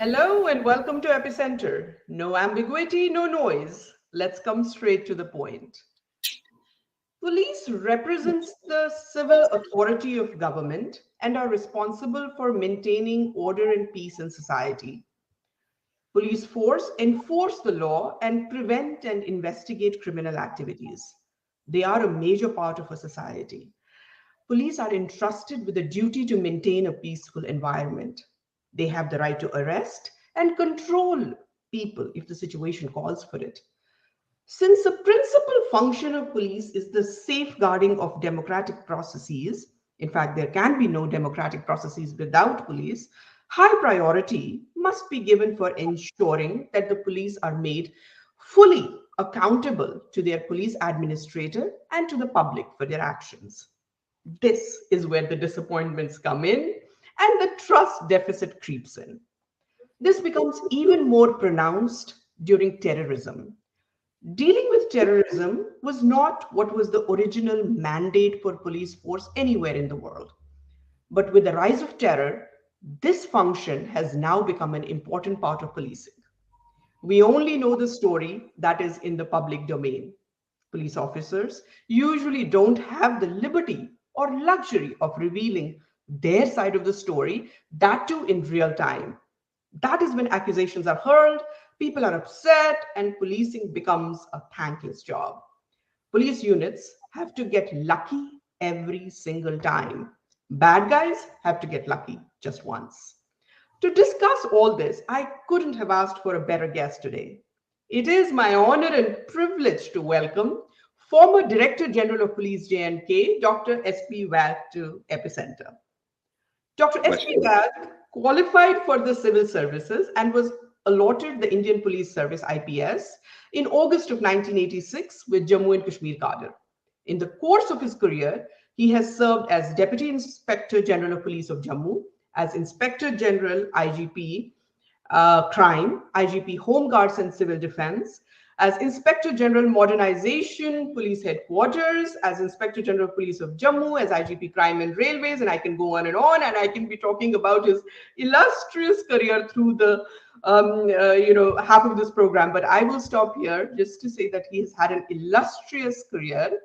Hello and welcome to Epicenter. No ambiguity, no noise. Let's come straight to the point. Police represents the civil authority of government and are responsible for maintaining order and peace in society. Police force enforce the law and prevent and investigate criminal activities. They are a major part of a society. Police are entrusted with the duty to maintain a peaceful environment. They have the right to arrest and control people if the situation calls for it. Since the principal function of police is the safeguarding of democratic processes, in fact, there can be no democratic processes without police, high priority must be given for ensuring that the police are made fully accountable to their police administrator and to the public for their actions. This is where the disappointments come in and the trust deficit creeps in. This becomes even more pronounced during terrorism. Dealing with terrorism was not what was the original mandate for police force anywhere in the world. But with the rise of terror, this function has now become an important part of policing. We only know the story that is in the public domain. Police officers usually don't have the liberty or luxury of revealing their side of the story, that too in real time. That is when accusations are hurled, people are upset, and policing becomes a thankless job. Police units have to get lucky every single time. Bad guys have to get lucky just once. To discuss all this, I couldn't have asked for a better guest today. It is my honor and privilege to welcome former Director General of Police J&K, Dr. S.P. Vaid to Epicenter. Dr. S.P. Vaid qualified for the civil services and was allotted the Indian Police Service IPS in August of 1986 with Jammu and Kashmir cadre. In the course of his career, he has served as Deputy Inspector General of Police of Jammu, as Inspector General IGP Crime, IGP Home Guards and Civil Defense, as Inspector General Modernization Police Headquarters, as Inspector General of Police of Jammu, as IGP Crime and Railways, and I can go on, and I can be talking about his illustrious career through the half of this program. But I will stop here just to say that he has had an illustrious career.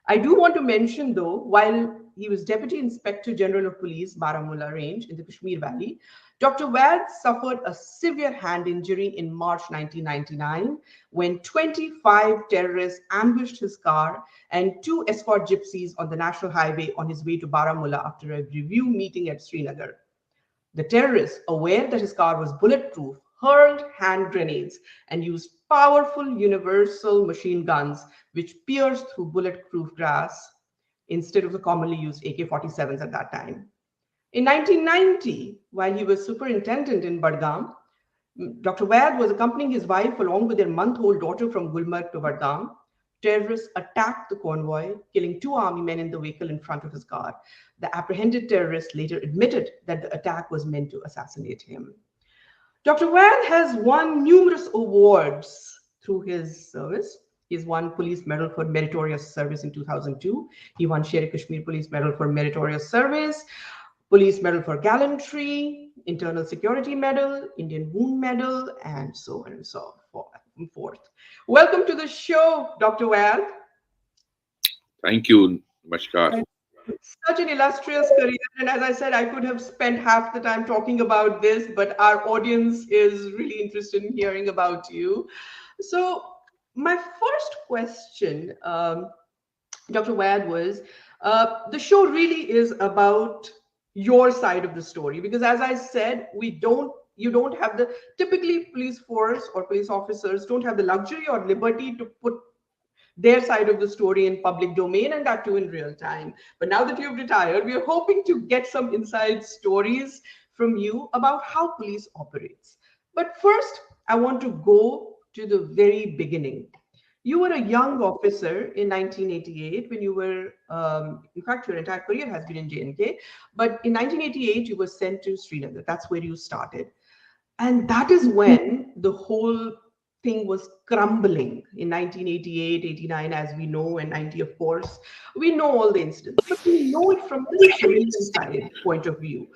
I do want to mention, though, while he was Deputy Inspector General of Police, Baramulla Range in the Kashmir Valley, Dr. Vaid suffered a severe hand injury in March 1999 when 25 terrorists ambushed his car and two escort gypsies on the national highway on his way to Baramulla after a review meeting at Srinagar. The terrorists, aware that his car was bulletproof, hurled hand grenades and used powerful universal machine guns which pierced through bulletproof glass instead of the commonly used AK-47s at that time. In 1990, while he was superintendent in Badgam, Dr. Vaid was accompanying his wife along with their month-old daughter from Gulmarg to Badgam. Terrorists attacked the convoy, killing two army men in the vehicle in front of his car. The apprehended terrorist later admitted that the attack was meant to assassinate him. Dr. Vaid has won numerous awards through his service. He's won Police Medal for Meritorious Service in 2002. He won Sher-e-Kashmir Police Medal for Meritorious Service, Police Medal for Gallantry, Internal Security Medal, Indian Wound Medal, and so on and so forth. Welcome to the show, Dr. Vaid. Thank you, Namaskar. Such an illustrious career. And as I said, I could have spent half the time talking about this, but our audience is really interested in hearing about you. So my first question, Dr. Vaid, was the show really is about your side of the story, because as I said, you don't have the, typically police force or police officers don't have the luxury or liberty to put their side of the story in public domain, and that too in real time. But now that you've retired, we are hoping to get some inside stories from you about how police operates. But first, I want to go to the very beginning. You were a young officer in 1988 when you were, in fact, your entire career has been in J&K, but in 1988, you were sent to Srinagar. That's where you started. And that is when the whole thing was crumbling in 1988, 89, as we know, and 90, of course. We know all the incidents, but we know it from the civilian side point of view.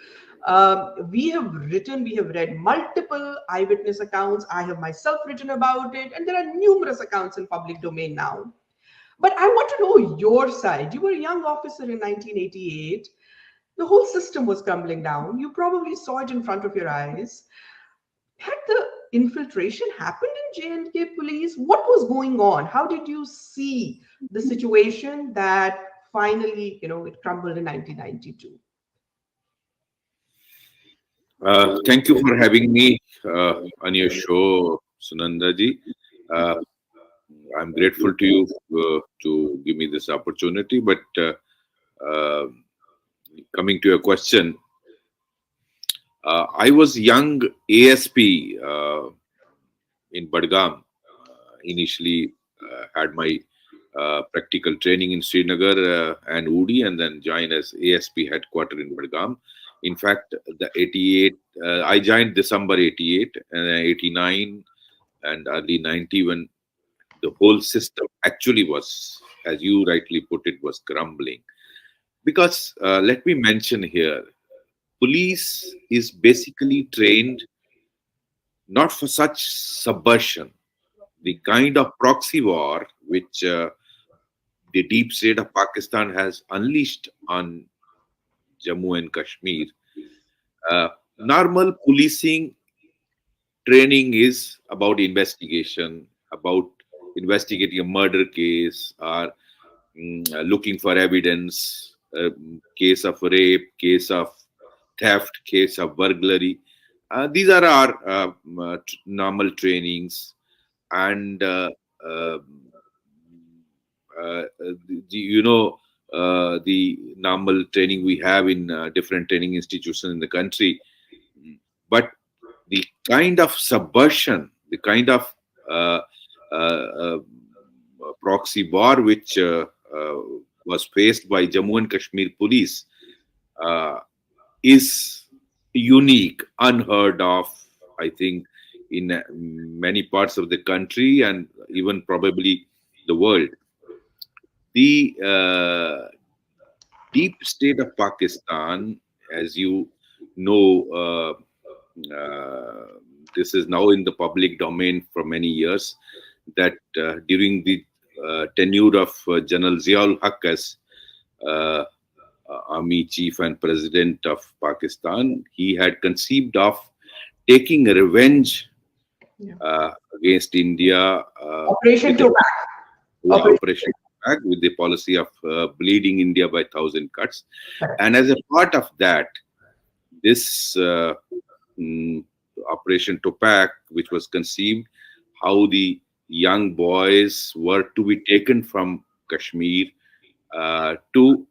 We have read multiple eyewitness accounts. I have myself written about it, and there are numerous accounts in public domain now. But I want to know your side. You were a young officer in 1988. The whole system was crumbling down. You probably saw it in front of your eyes. Had the infiltration happened in J&K police? What was going on? How did you see the situation that finally, it crumbled in 1992? Thank you for having me on your show, Sunanda ji. Uh, I'm grateful to you to give me this opportunity. But uh, coming to your question, I was young ASP in Badgam. Initially, had my practical training in Srinagar and Udi, and then joined as ASP headquarter in Badgam. In fact, the 88, I joined December 88 and 89 and early 90 when the whole system actually was, as you rightly put it, was crumbling. Because let me mention here, police is basically trained not for such subversion. The kind of proxy war which the deep state of Pakistan has unleashed on Jammu and Kashmir. Normal policing training is about investigation, about investigating a murder case or looking for evidence, case of rape, case of theft, case of burglary. These are our normal trainings, and uh, you know the normal training we have in different training institutions in the country. But the kind of subversion, the kind of uh, uh, uh, proxy war which was faced by Jammu and Kashmir police uh, is unique, unheard of, I think, in many parts of the country and even probably the world. The deep state of Pakistan, as you know, this is now in the public domain for many years, that during the tenure of General Ziaul Haq as uh, Army Chief and President of Pakistan, he had conceived of taking revenge Yeah. against India Operation with Tobacco. Operation Back, with the policy of bleeding India by 1,000 cuts. And as a part of that, this Operation Topak, which was conceived, how the young boys were to be taken from Kashmir to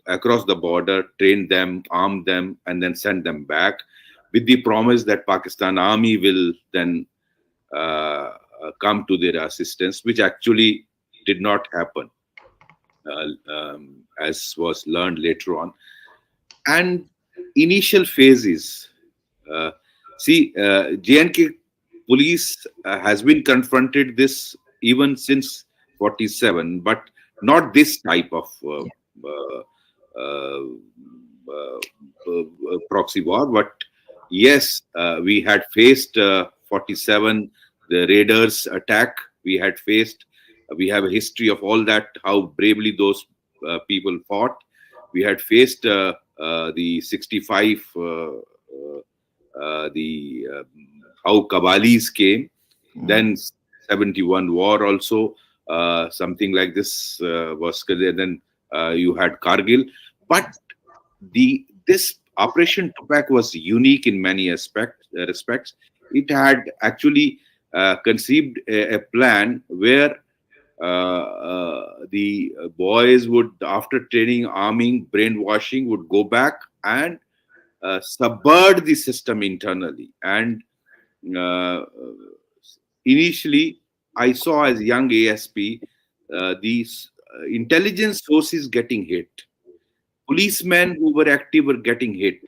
across the border, train them, arm them, and then send them back, with the promise that Pakistan Army will then come to their assistance, which actually did not happen, as was learned later on. And initial phases, uh, see, JNK police has been confronted this even since 47, but not this type of uh, uh, proxy war. But yes, we had faced 47, the raiders attack. We had faced, we have a history of all that, how bravely those people fought. We had faced the 65, the how Kabalis came, then 71 war also, something like this was, then you had Kargil. But this Operation Tupac was unique in many respects. It had actually conceived a plan where the boys would, after training, arming, brainwashing, would go back and subvert the system internally. And uh, initially, I saw as young ASP these intelligence sources getting hit. Policemen who were active were getting hit.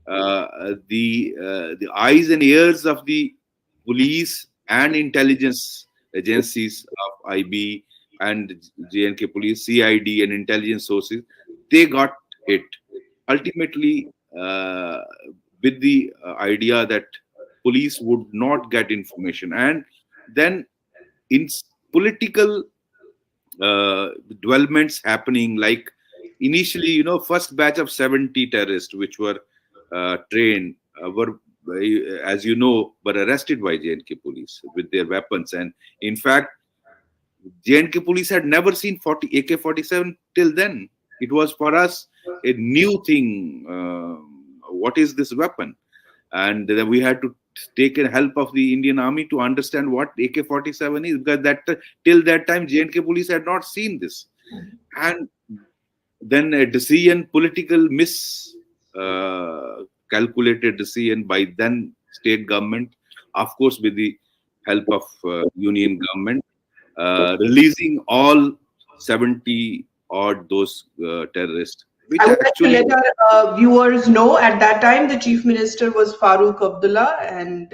The eyes and ears of the police and intelligence agencies of IB and JNK police, CID and intelligence sources, they got hit. Ultimately, uh, with the idea that police would not get information, and then in political developments happening, like initially, first batch of 70 terrorists which were trained were, as you know, were arrested by JNK police with their weapons. And in fact, JNK police had never seen 40 AK-47 till then. It was for us a new thing. What is this weapon? And then we had to take a help of the Indian Army to understand what AK-47 is, because that till that time JNK police had not seen this. And then a decision, political calculated decision by then state government, of course with the help of union government, releasing all 70 odd those terrorists, which I would like to actually. let our viewers know at that time the Chief Minister was Farooq Abdullah, and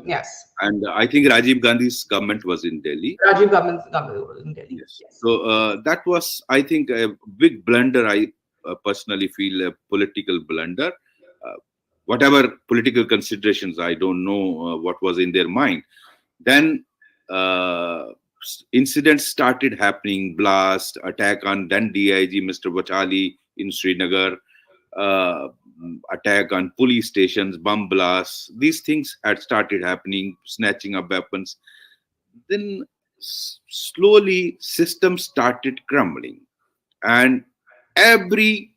yes, And I think Rajiv Gandhi's government was in Delhi. Rajiv government was in Delhi. Yes. Yes. So that was, I think, a big blunder. I personally feel a political blunder. Whatever political considerations, I don't know what was in their mind. Then incidents started happening, blast, attack on then DIG Mr. Bachali in Srinagar, uh, attack on police stations, bomb blasts. These things had started happening, snatching up weapons. Then slowly systems started crumbling, and every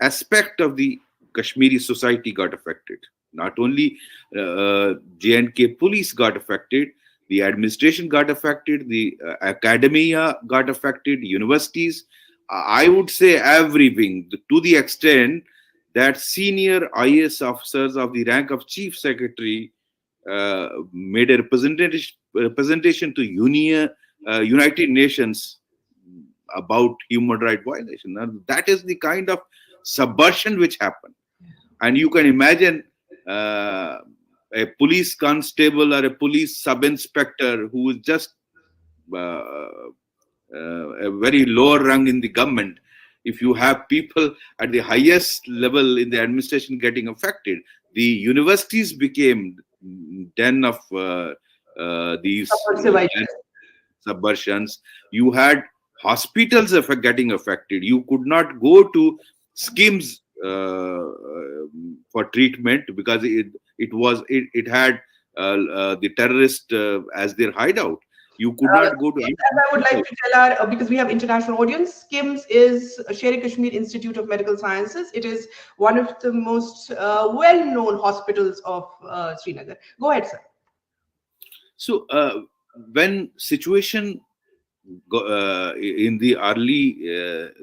aspect of the Kashmiri society got affected. Not only J&K police got affected, the administration got affected, the academia got affected, universities. I would say everything, to the extent that senior IAS officers of the rank of chief secretary made a representation to United Nations about human rights violation. Now, that is the kind of subversion which happened. And you can imagine a police constable or a police sub-inspector who is just a very lower rung in the government. If you have people at the highest level in the administration getting affected, the universities became den of these subversions. You had hospitals getting affected. You could not go to schemes for treatment because it had the terrorist as their hideout. You could not go to. And I would like to tell our, because we have international audience, SKIMS is Sher Kashmir Institute of Medical Sciences. It is one of the most well-known hospitals of Srinagar. Go ahead, sir. So when situation in the early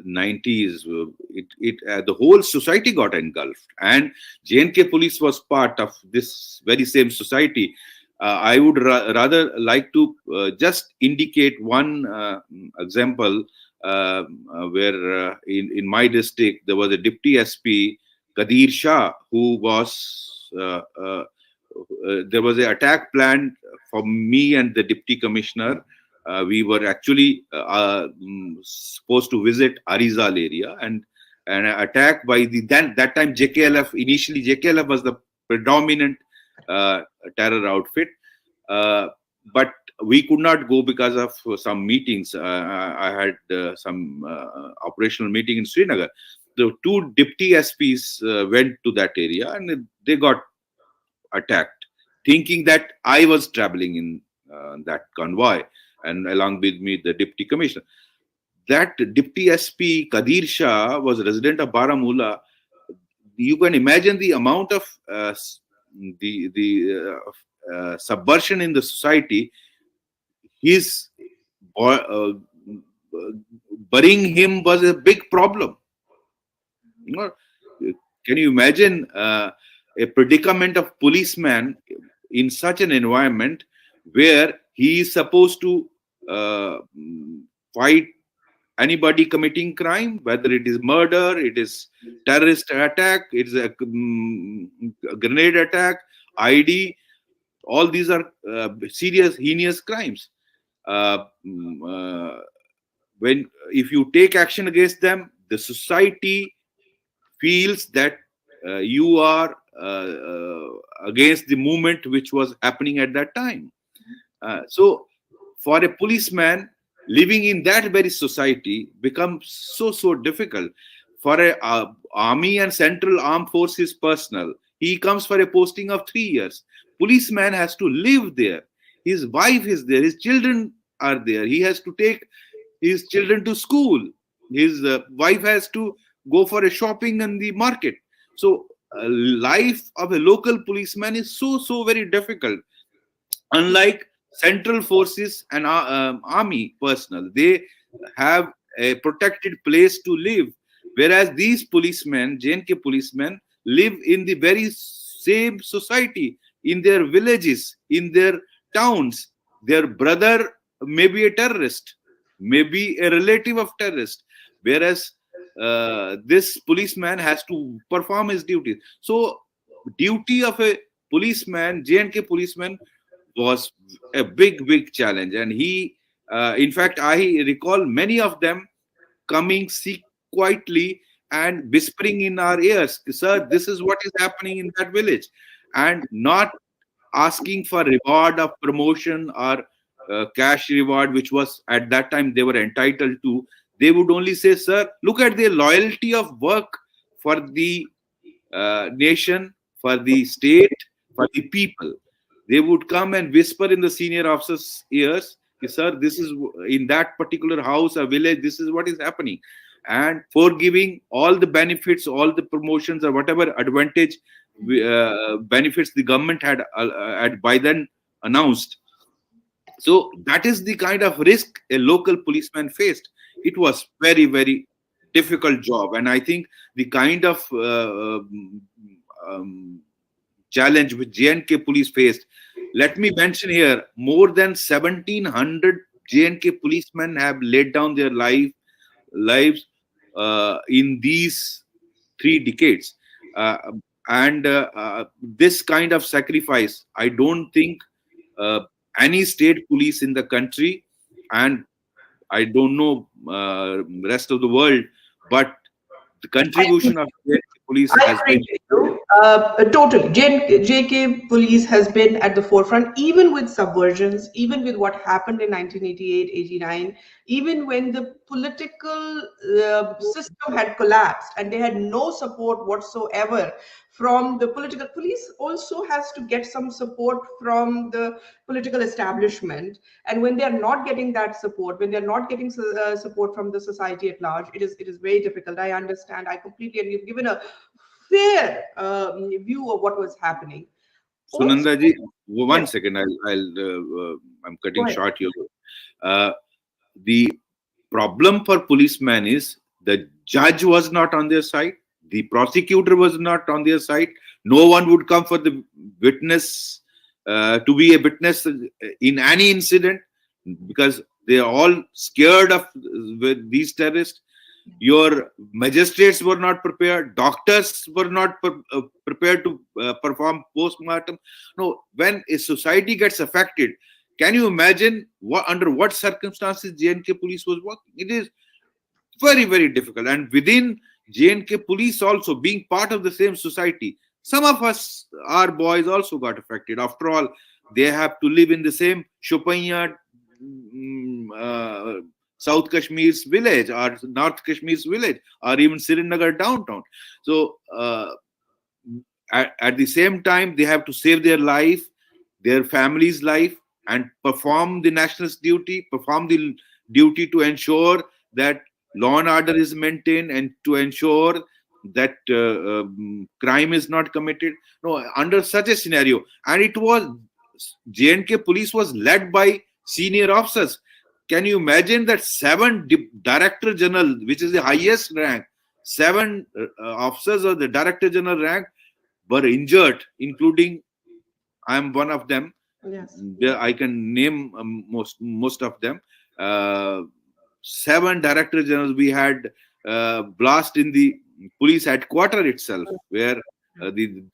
90s, the whole society got engulfed, and J&K police was part of this very same society. I would rather like to just indicate one example where in my district there was a deputy SP, Kadir Shah, who was there was an attack planned for me and the deputy commissioner. We were actually supposed to visit Arizal area, and an attack by that time JKLF. Initially, JKLF was the predominant terror outfit, but we could not go because of some meetings. I had some operational meeting in Srinagar. The two deputy SPs went to that area, and they got attacked, thinking that I was traveling in that convoy, and along with me the deputy commissioner. That deputy SP Kadir Shah was a resident of Baramulla. You can imagine the amount of subversion in the society. His burying him was a big problem. Can you imagine a predicament of policeman in such an environment where he is supposed to fight anybody committing crime, whether it is murder, it is terrorist attack, it is a grenade attack, ID. All these are serious, heinous crimes. If you take action against them, the society feels that you are against the movement which was happening at that time. So for a policeman living in that very society becomes so difficult. For a army and central armed forces personnel, he comes for a posting of 3 years. Policeman has to live there. His wife is there. His children are there. He has to take his children to school. His wife has to go for a shopping in the market. So life of a local policeman is so very difficult. Unlike central forces and army personnel, they have a protected place to live, whereas these policemen, JNK policemen, live in the very same society, in their villages, in their towns. Their brother may be a terrorist, may be a relative of terrorist, whereas this policeman has to perform his duties. So duty of a policeman, JNK policeman, was a big challenge. And he in fact, I recall many of them coming seek quietly and whispering in our ears, sir, this is what is happening in that village, and not asking for reward of promotion or cash reward, which was at that time they were entitled to. They would only say, sir, look at their loyalty of work for the nation, for the state, for the people. They would come and whisper in the senior officer's ears, sir, this is in that particular house or village, this is what is happening. And for giving all the benefits, all the promotions, or whatever advantage benefits the government had by then announced. So that is the kind of risk a local policeman faced. It was very difficult job, and I think the kind of challenge which JNK police faced. Let me mention here, more than 1,700 JNK policemen have laid down their lives in these 3 decades. And this kind of sacrifice, I don't think any state police in the country, and I don't know rest of the world, but the contribution of JNK police I has agree been. with you. Totally. JK police has been at the forefront, even with subversions, even with what happened in 1988, 89, even when the political system had collapsed and they had no support whatsoever from the political. Police also has to get some support from the political establishment. And when they are not getting that support, when they're not getting support from the society at large, it is very difficult. I understand. I completely, and you've given a fair view of what was happening. Also, Sunanda ji, one yeah, second. I'm go cutting ahead. short here. The problem for policemen is the judge was not on their side, the prosecutor was not on their side. No one would come for the witness to be a witness in any incident, because they are all scared of these terrorists. Your magistrates were not prepared, doctors were not prepared to perform post-mortem. No, when a society gets affected, can you imagine under what circumstances JNK police was working? It is very difficult. And within JNK police also, being part of the same society, some of us, our boys, also got affected. After all, they have to live in the same Shopanya, South Kashmir's village, or North Kashmir's village, or even Srinagar downtown. So at the same time, they have to save their life, their family's life, and perform the national's duty, perform the duty to ensure that law and order is maintained, and to ensure that crime is not committed. No, under such a scenario, and it was JNK police was led by senior officers. Can you imagine that 7 director general, which is the highest rank, 7 officers of the director general rank were injured, including I am one of them. Yes. I can name most of them. 7 director generals. We had blast in the police headquarters itself, where the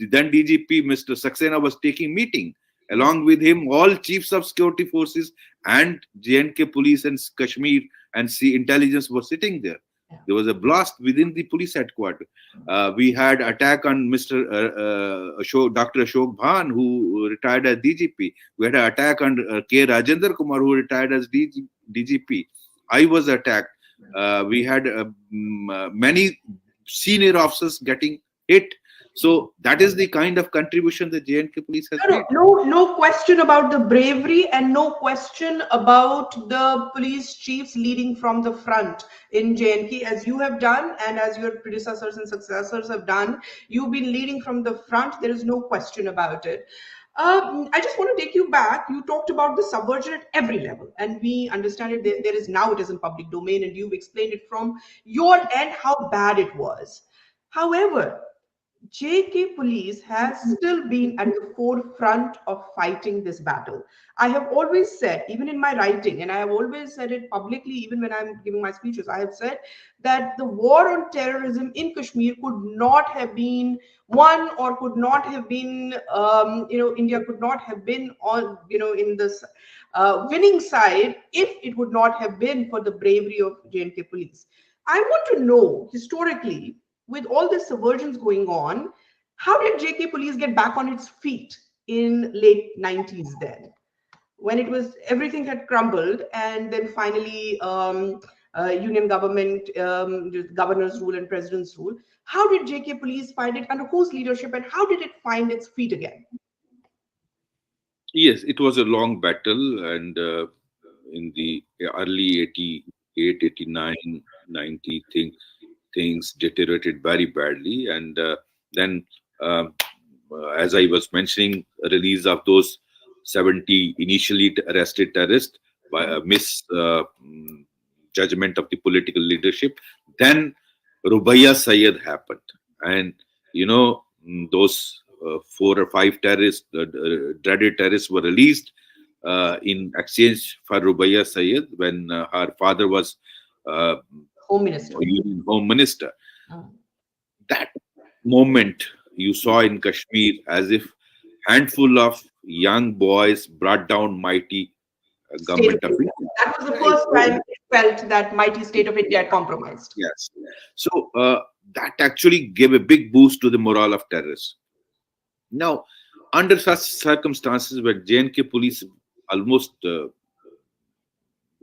then DGP Mr. Saxena was taking meeting. Along with him, all chiefs of security forces and JNK police and Kashmir and intelligence were sitting there. There was a blast within the police headquarters. We had attack on Mr. Dr. Ashok Bhan, who retired as DGP. We had an attack on K. Rajendra Kumar, who retired as DGP. I was attacked. We had many senior officers getting hit. So that is the kind of contribution the JNK police has made. No question about the bravery, and no question about the police chiefs leading from the front in JNK, as you have done and as your predecessors and successors have done. You've been leading from the front. There is no question about it. I just want to take you back. You talked about the subversion at every level, and we understand it. There is now, it is in public domain, and you've explained it from your end how bad it was. However, JK Police has still been at the forefront of fighting this battle. I have always said, even in my writing, and I have always said it publicly, even when I'm giving my speeches, I have said that the war on terrorism in Kashmir could not have been won, or could not have been, India could not have been on, in this winning side if it would not have been for the bravery of JK Police. I want to know, historically, with all this subversions going on, how did JK Police get back on its feet in late 90s then, when it was, everything had crumbled, and then finally union government, governor's rule and president's rule. How did JK Police find it, under whose leadership, and how did it find its feet again? Yes, it was a long battle, and in the early 88, 89, 90 things deteriorated very badly. And then, as I was mentioning, release of those 70 initially arrested terrorists by a misjudgment of the political leadership. Then Rubaiya Sayyed happened. And, those 4 or 5 terrorists, dreaded terrorists, were released in exchange for Rubaiya Sayyed when her father was Home Minister. Home Minister. That moment you saw in Kashmir, as if handful of young boys brought down mighty government of India. That was the first time it felt that mighty state of India had compromised. Yes. So that actually gave a big boost to the morale of terrorists. Now, under such circumstances, where JNK police almost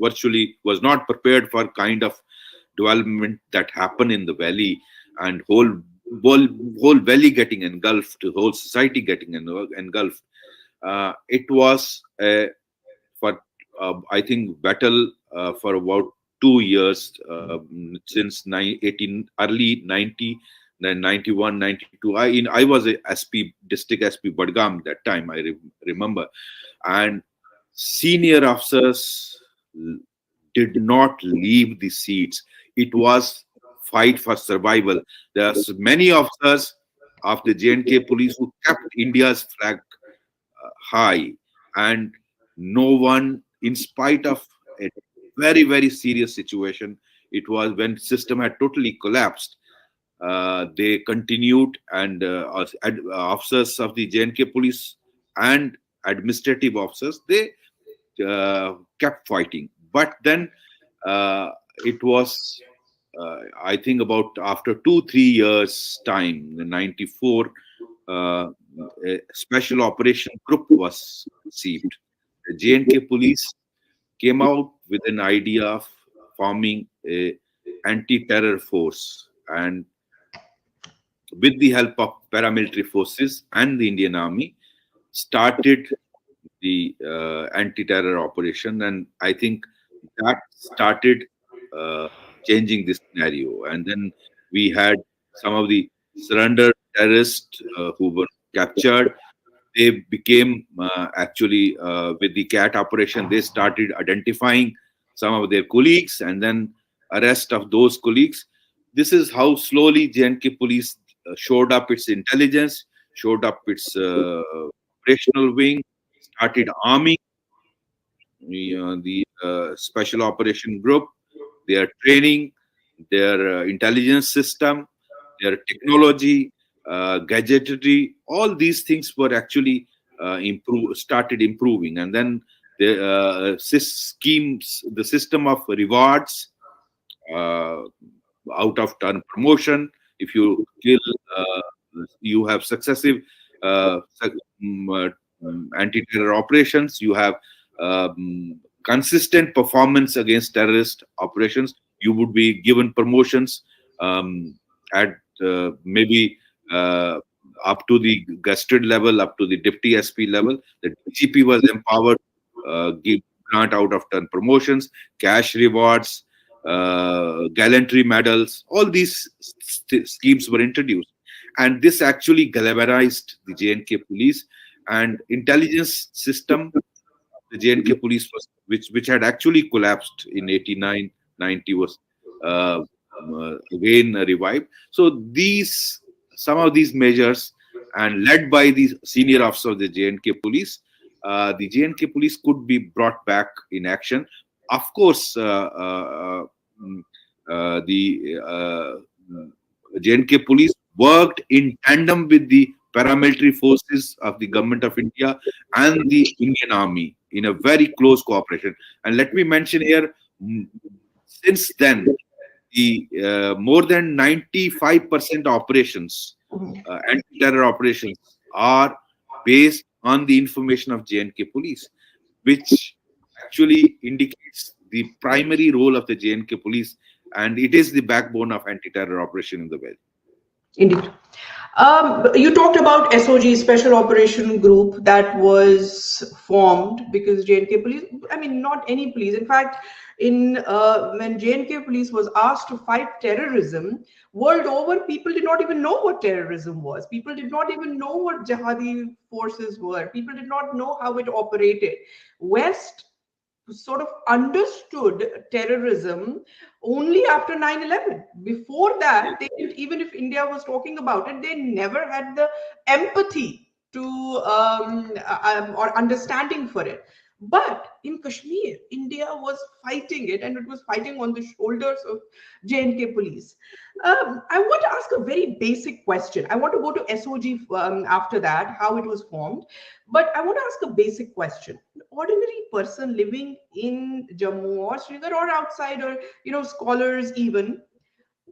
virtually was not prepared for kind of development that happened in the valley, and whole valley getting engulfed, whole society getting engulfed. It was for I think battle for about 2 years, since early 90, then 91, 92. I was a SP, district SP Badgam that time, I remember. And senior officers did not leave the seats. It was fight for survival. There are many officers of the JNK police who kept India's flag high, and no one, in spite of a very, very serious situation, it was when system had totally collapsed, they continued, and officers of the JNK police and administrative officers, they kept fighting. But then it was, I think, about after 2-3 years time, in 94, a special operation group was conceived. The JNK police came out with an idea of forming a anti-terror force, and with the help of paramilitary forces and the Indian Army, started the anti-terror operation. And I think that started changing the scenario. And then we had some of the surrendered terrorists who were captured. They became actually, with the CAT operation, they started identifying some of their colleagues, and then arrest of those colleagues. This is how slowly JNK police showed up its intelligence, showed up its operational wing, started arming the special operation group, their training, their intelligence system, their technology, gadgetry. All these things were actually started improving. And then the schemes, the system of rewards, out of turn promotion. If you kill, you have successive anti-terror operations. You have consistent performance against terrorist operations. You would be given promotions at maybe uh, up to the gusted level, up to the deputy SP level. The DGP was empowered, give grant out of turn promotions, cash rewards, gallantry medals. All these schemes were introduced, and this actually galvanized the JNK police and intelligence system. The JNK police was, which had actually collapsed in 89, 90, was again revived. So these, some of these measures, and led by the senior officer of the JNK police, the JNK police could be brought back in action. Of course, mm, the JNK police worked in tandem with the paramilitary forces of the government of India and the Indian Army in a very close cooperation. And let me mention here, since then, the more than 95% operations, anti-terror operations, are based on the information of JNK police, which actually indicates the primary role of the JNK police, and it is the backbone of anti-terror operation in the West. Indeed. You talked about SOG, Special Operation Group, that was formed because JNK police, I mean, not any police. In fact, when JNK police was asked to fight terrorism, world over, people did not even know what terrorism was. People did not even know what jihadi forces were. People did not know how it operated. West sort of understood terrorism only after 9/11. Before that, they didn't, even if India was talking about it, they never had the empathy to or understanding for it. But in Kashmir, India was fighting it, and it was fighting on the shoulders of J&K police. I want to ask a very basic question. I want to go to SOG after that, how it was formed. But I want to ask a basic question. An ordinary person living in Jammu or Srinagar or outside, or scholars even,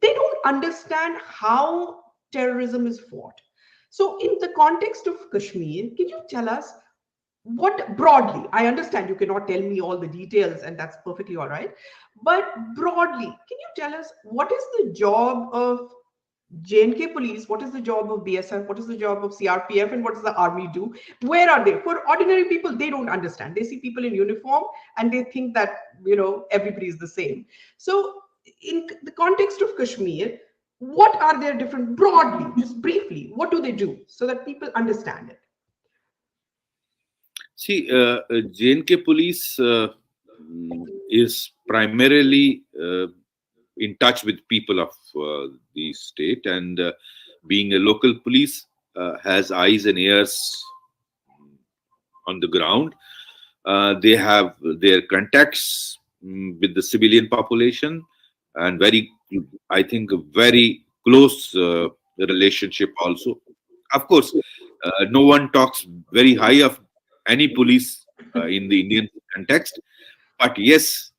they don't understand how terrorism is fought. So, in the context of Kashmir, can you tell us what broadly? I understand you cannot tell me all the details, and that's perfectly all right. But broadly, can you tell us what is the job of J&K police, what is the job of BSF, what is the job of CRPF, and what does the army do? Where are they? For ordinary people, they don't understand. They see people in uniform and they think that, everybody is the same. So, in the context of Kashmir, what are their different, broadly, just briefly, what do they do so that people understand it? See, JNK police is primarily in touch with people of the state, and being a local police, has eyes and ears on the ground. They have their contacts with the civilian population, and I think, a very close relationship also. Of course, no one talks very high of any police in the Indian context, but yes,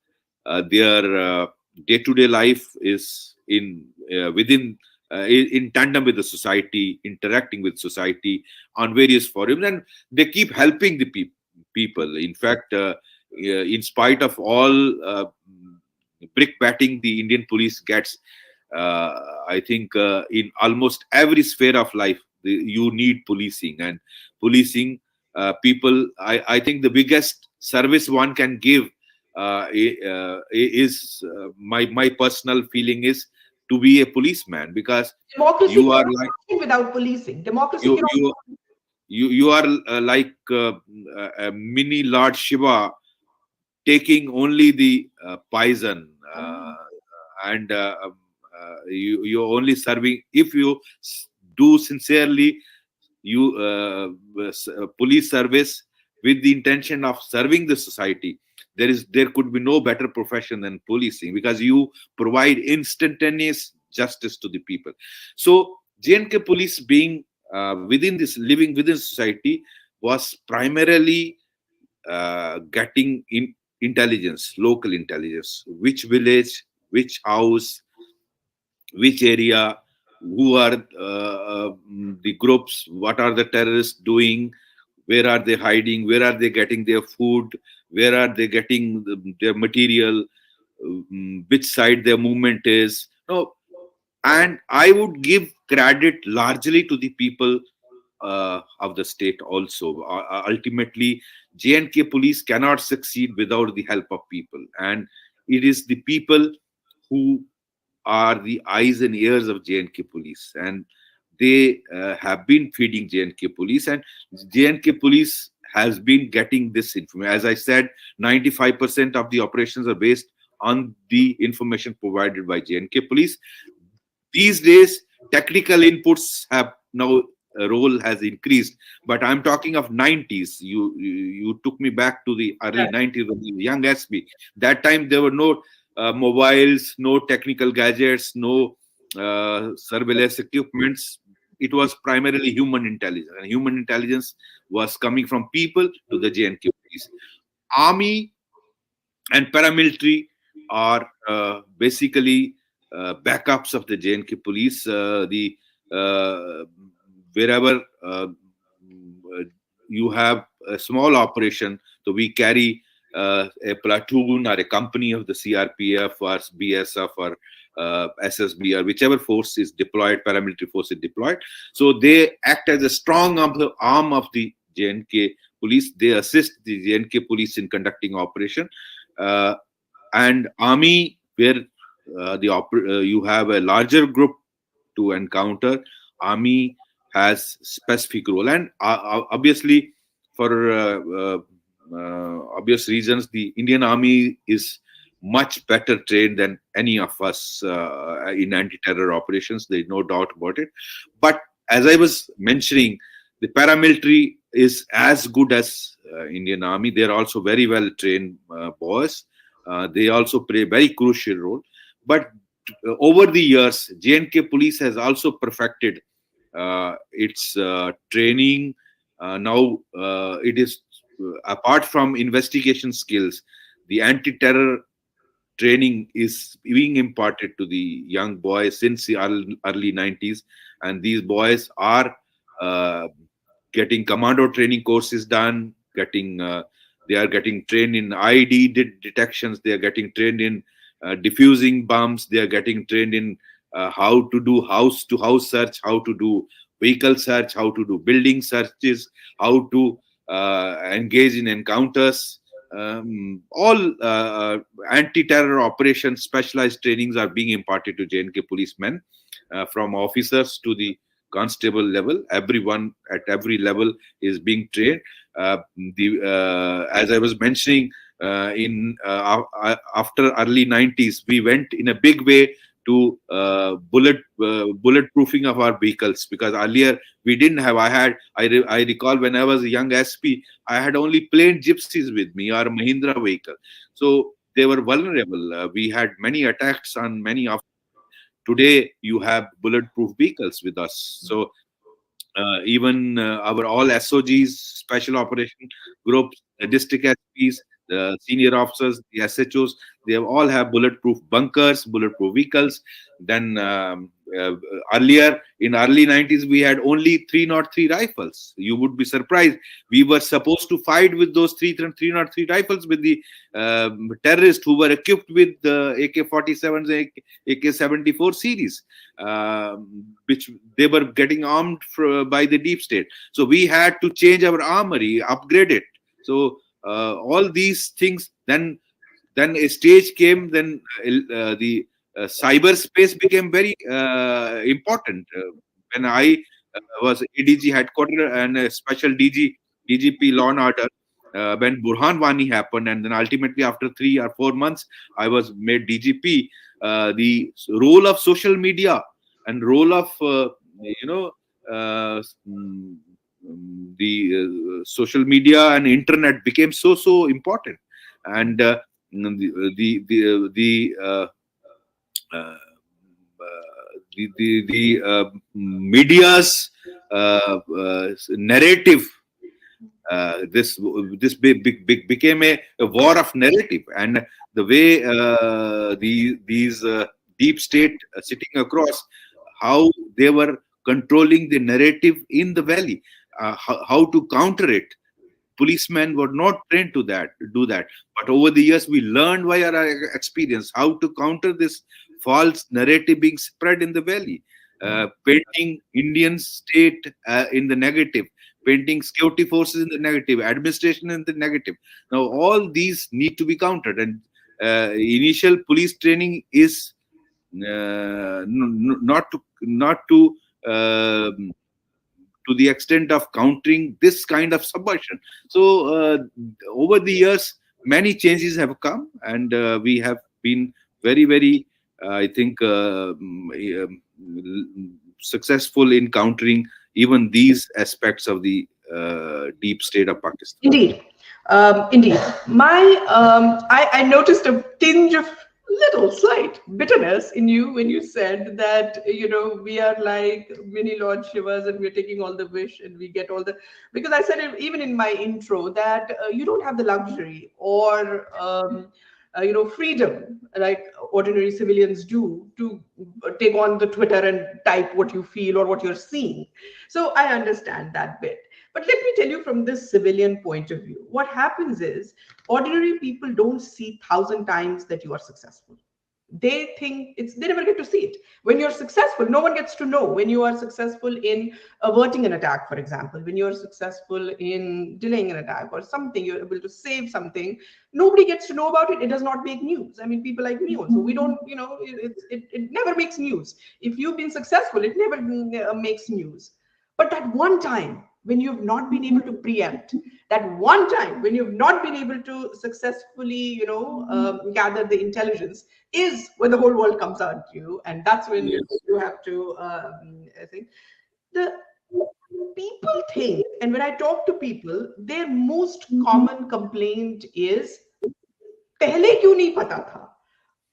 their day-to-day life is in tandem with the society, interacting with society on various forums, and they keep helping the people. In fact, in spite of all brickbatting the Indian police gets, I think in almost every sphere of life, you need policing, and policing people. I think the biggest service one can give is my personal feeling is to be a policeman, because Democracy you are cannot like function without policing. Democracy you cannot. you you are like a mini Lord Shiva, taking only the poison, and you're only serving. If you do sincerely, you police service with the intention of serving the society, there could be no better profession than policing, because you provide instantaneous justice to the people. So JNK police, being living within society, was primarily getting intelligence, local intelligence, which village, which house, which area, who are the groups, what are the terrorists doing, where are they hiding, where are they getting their food, where are they getting their material, which side their movement is. No, and I would give credit largely to the people of the state also. Ultimately, J&K police cannot succeed without the help of people, and it is the people who are the eyes and ears of J&K police, and they have been feeding J&K police, and J&K police has been getting this information. As I said, 95% of the operations are based on the information provided by J&K police. These days, technical inputs have now role has increased, but I'm talking of 90s. You took me back to the early Correct. 90s when you were young SB. That time there were no mobiles, no technical gadgets, no surveillance equipments. It was primarily human intelligence, and human intelligence was coming from people to the JNK police. Army and paramilitary are basically backups of the JNK police. The wherever you have a small operation, so we carry a platoon or a company of the CRPF or BSF or SSB or whichever force is deployed, paramilitary force is deployed. So they act as a strong arm of the JNK police. They assist the JNK police in conducting operation. Uh, and army, where you have a larger group to encounter, army has specific role, and obviously for obvious reasons the Indian army is much better trained than any of us in anti-terror operations. There's no doubt about it. But as I was mentioning, the paramilitary is as good as Indian army. They're also very well trained boys. They also play a very crucial role. But over the years, J&K police has also perfected its training. Now it is apart from investigation skills, the anti-terror training is being imparted to the young boys since the early 90s, and these boys are uh, getting commando training courses done, getting they are getting trained in ID detections, they are getting trained in diffusing bombs, they are getting trained in how to do house to house search, how to do vehicle search, how to do building searches, how to engage in encounters. All anti-terror operations specialized trainings are being imparted to JNK policemen, from officers to the constable level. Everyone at every level is being trained. As I was mentioning, in after early 90s, we went in a big way to bulletproofing of our vehicles, because earlier we didn't have. I recall when I was a young SP, I had only plain gypsies with me or Mahindra vehicle, so they were vulnerable. We had many attacks on many of. Today you have bulletproof vehicles with us. So even our all SOGs, special operation groups, the district SPs, the senior officers, the SHOs, they all have bulletproof bunkers, bulletproof vehicles. Then earlier in early 90s, we had only 303 rifles. You would be surprised. We were supposed to fight with those 303 rifles with the terrorists who were equipped with the AK-47s, AK-74 series, which they were getting armed by the deep state. So we had to change our armory, upgrade it. So all these things. Then a stage came. Then the cyberspace became very important. When I was ADG headquarter and a special DGP law and order, when Burhan Wani happened, and then ultimately after 3 or 4 months, I was made DGP. The role of social media and role of you know uh, mm, the social media and internet became so important, and the uh, media's narrative, became a war of narrative, and the way these deep state sitting across, how they were controlling the narrative in the valley, how to counter it. Policemen were not trained to do that, but over the years we learned via our experience how to counter this false narrative being spread in the valley, painting Indian state in the negative, painting security forces in the negative, administration in the negative. Now all these need to be countered, and initial police training is not to the extent of countering this kind of subversion. So over the years, many changes have come, and we have been very, very, I think, successful in countering even these aspects of the deep state of Pakistan. Indeed. Indeed. I noticed a tinge of little slight bitterness in you when you said that, we are like mini Lord Shivas and we're taking all the wish and we get all the, because I said it even in my intro that you don't have the luxury or, freedom like ordinary civilians do to take on the Twitter and type what you feel or what you're seeing. So I understand that bit. But let me tell you from this civilian point of view, what happens is ordinary people don't see 1,000 times that you are successful. They think they never get to see it. When you're successful, no one gets to know. When you are successful in averting an attack, for example, when you're successful in delaying an attack or something, you're able to save something, nobody gets to know about it. It does not make news. I mean, people like me also, we don't, it never makes news. If you've been successful, it never makes news. But that one time when you've not been able to preempt, that one time when you've not been able to successfully, gather the intelligence, is when the whole world comes at you, and that's when Yes. you have to. I think the people think, and when I talk to people, their most common complaint is, "पहले क्यों नहीं पता था?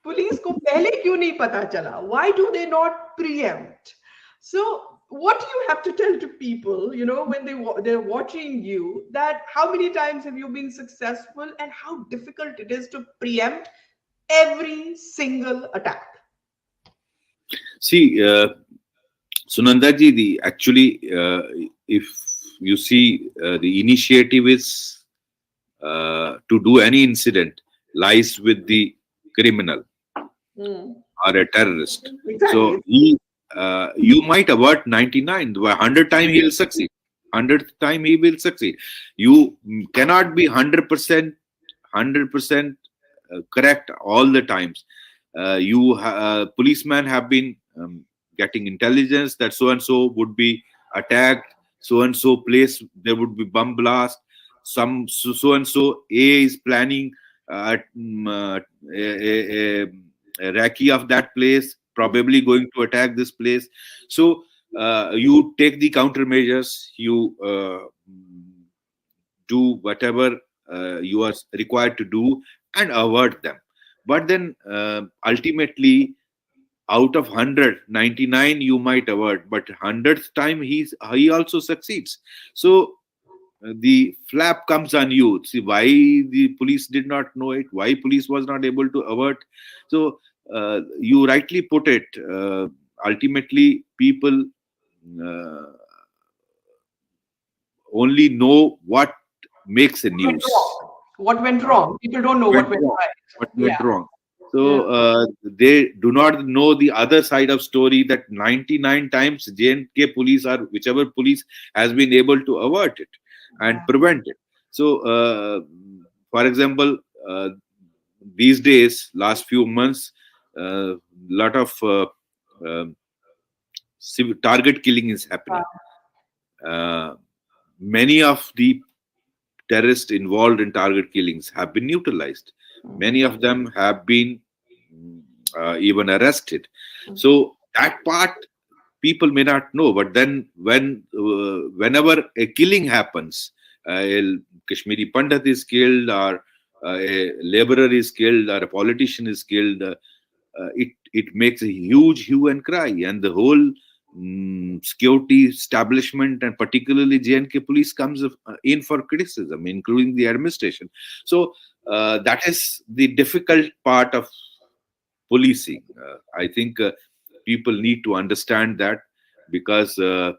Police को पहले क्यों नहीं पता चला? Why do they not preempt?" So what do you have to tell to people, when they're watching you, that how many times have you been successful and how difficult it is to preempt every single attack? See, Sunanda ji, if you see, the initiative is to do any incident lies with the criminal or a terrorist. Exactly. So you might avert 99, 100 time he will succeed. 100th time he will succeed. You cannot be 100% correct all the times. Policemen have been getting intelligence that so and so would be attacked, so and so place there would be bomb blast, so and so A is planning a recce of that place, probably going to attack this place. So you take the countermeasures, you do whatever you are required to do and avert them. But then ultimately, out of 100, 99 you might avert, but 100th time he also succeeds. So the flap comes on you. See why the police did not know it, why police was not able to avert. So you rightly put it. Ultimately, people only know what makes a news. What went wrong? People don't know what went right. What went wrong. So they do not know the other side of story, that 99 times J&K police or whichever police has been able to avert it and prevent it. So, for example, these days, last few months, lot of target killing is happening. Many of the terrorists involved in target killings have been neutralized. Many of them have been even arrested. So that part people may not know. But then whenever a killing happens, a Kashmiri Pandit is killed, or a laborer is killed, or a politician is killed, it makes a huge hue and cry, and the whole security establishment, and particularly J&K police, comes in for criticism, including the administration. So that is the difficult part of policing. I think people need to understand that, because mm,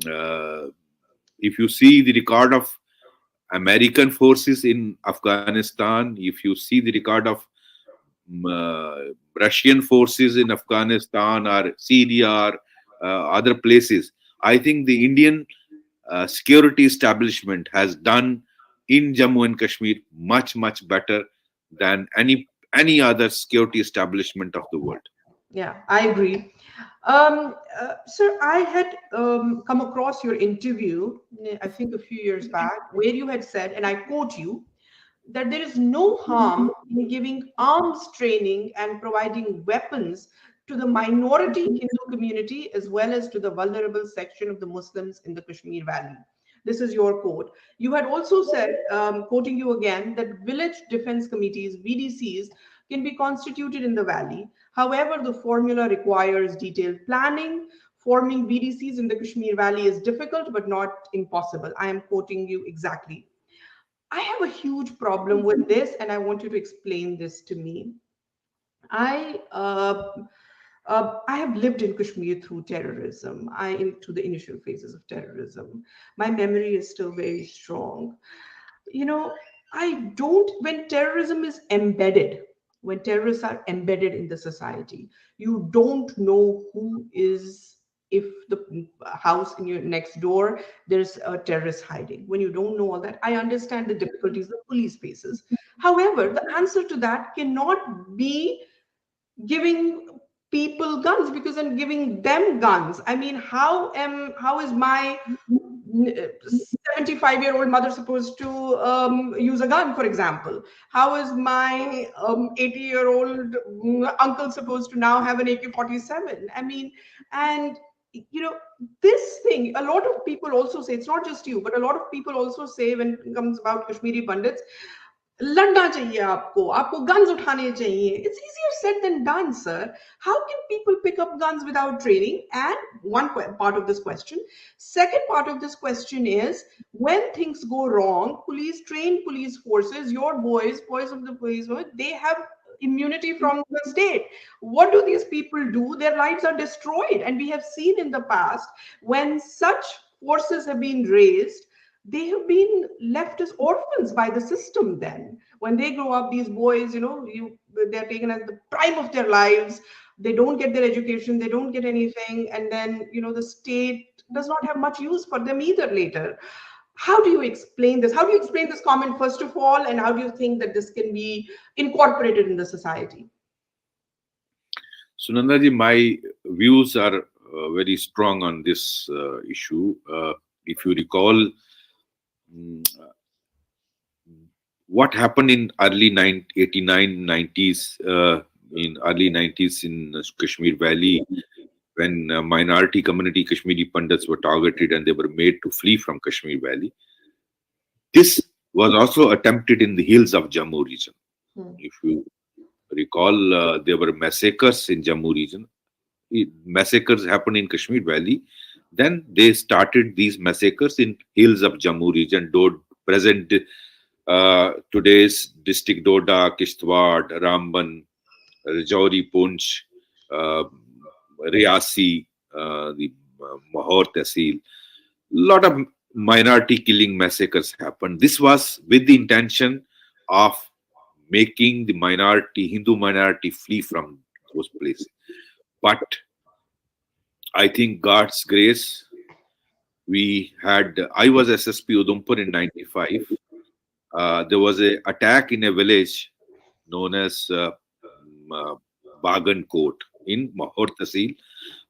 uh, if you see the record of American forces in Afghanistan, if you see the record of Russian forces in Afghanistan or Syria or other places, I think the Indian security establishment has done in Jammu and Kashmir much better than any other security establishment of the world. Yeah, I agree. Sir, I had come across your interview, I think a few years back, where you had said, and I quote you, that there is no harm in giving arms training and providing weapons to the minority Hindu community as well as to the vulnerable section of the Muslims in the Kashmir Valley. This is your quote. You had also said, quoting you again, that village defense committees, VDCs, can be constituted in the valley. However, the formula requires detailed planning. Forming VDCs in the Kashmir Valley is difficult but not impossible. I am quoting you exactly. I have a huge problem with this, and I want you to explain this to me. I I have lived in Kashmir through terrorism. Through the initial phases of terrorism. My memory is still very strong. You know, I don't. When terrorism is embedded, when terrorists are embedded in the society, you don't know who is. If the house in your next door, there's a terrorist hiding. When you don't know all that, I understand the difficulties the police faces. However, the answer to that cannot be giving people guns, because I'm giving them guns. I mean, how is my 75-year-old mother supposed to use a gun, for example? How is my 80-year-old uncle supposed to now have an AK-47? I mean, and you know, this thing, a lot of people also say, it's not just you, but a lot of people also say when it comes about Kashmiri Pandits, लड़ना चाहिए आपको आपको guns उठाने चाहिए. It's easier said than done, sir. How can people pick up guns without training? And one part of this question. Second part of this question is, when things go wrong, trained police forces, your boys of the police, they have immunity from the state. What do these people do? Their lives are destroyed. And we have seen in the past, when such forces have been raised, they have been left as orphans by the system. Then when they grow up, these boys, they're taken at the prime of their lives. They don't get their education, they don't get anything, and then the state does not have much use for them either later. How do you explain this? How do you explain this comment, first of all, and how do you think that this can be incorporated in the society? Sunanda ji, my views are very strong on this issue. If you recall, what happened in early 89, 90s, in early 90s in Kashmir Valley, when minority community Kashmiri Pandits were targeted and they were made to flee from Kashmir Valley. This was also attempted in the hills of Jammu region. If you recall, there were massacres in Jammu region. Massacres happened in Kashmir Valley. Then they started these massacres in hills of Jammu region, present today's district Doda, Kishtwar, Ramban, Rajouri, Poonch, Riyasi, the Mahor Tehsil. Lot of minority killing massacres happened. This was with the intention of making the Hindu minority flee from those places. But I think God's grace, I was SSP Udhampur in 95. There was an attack in a village known as Bagan Court in Mahor Tehsil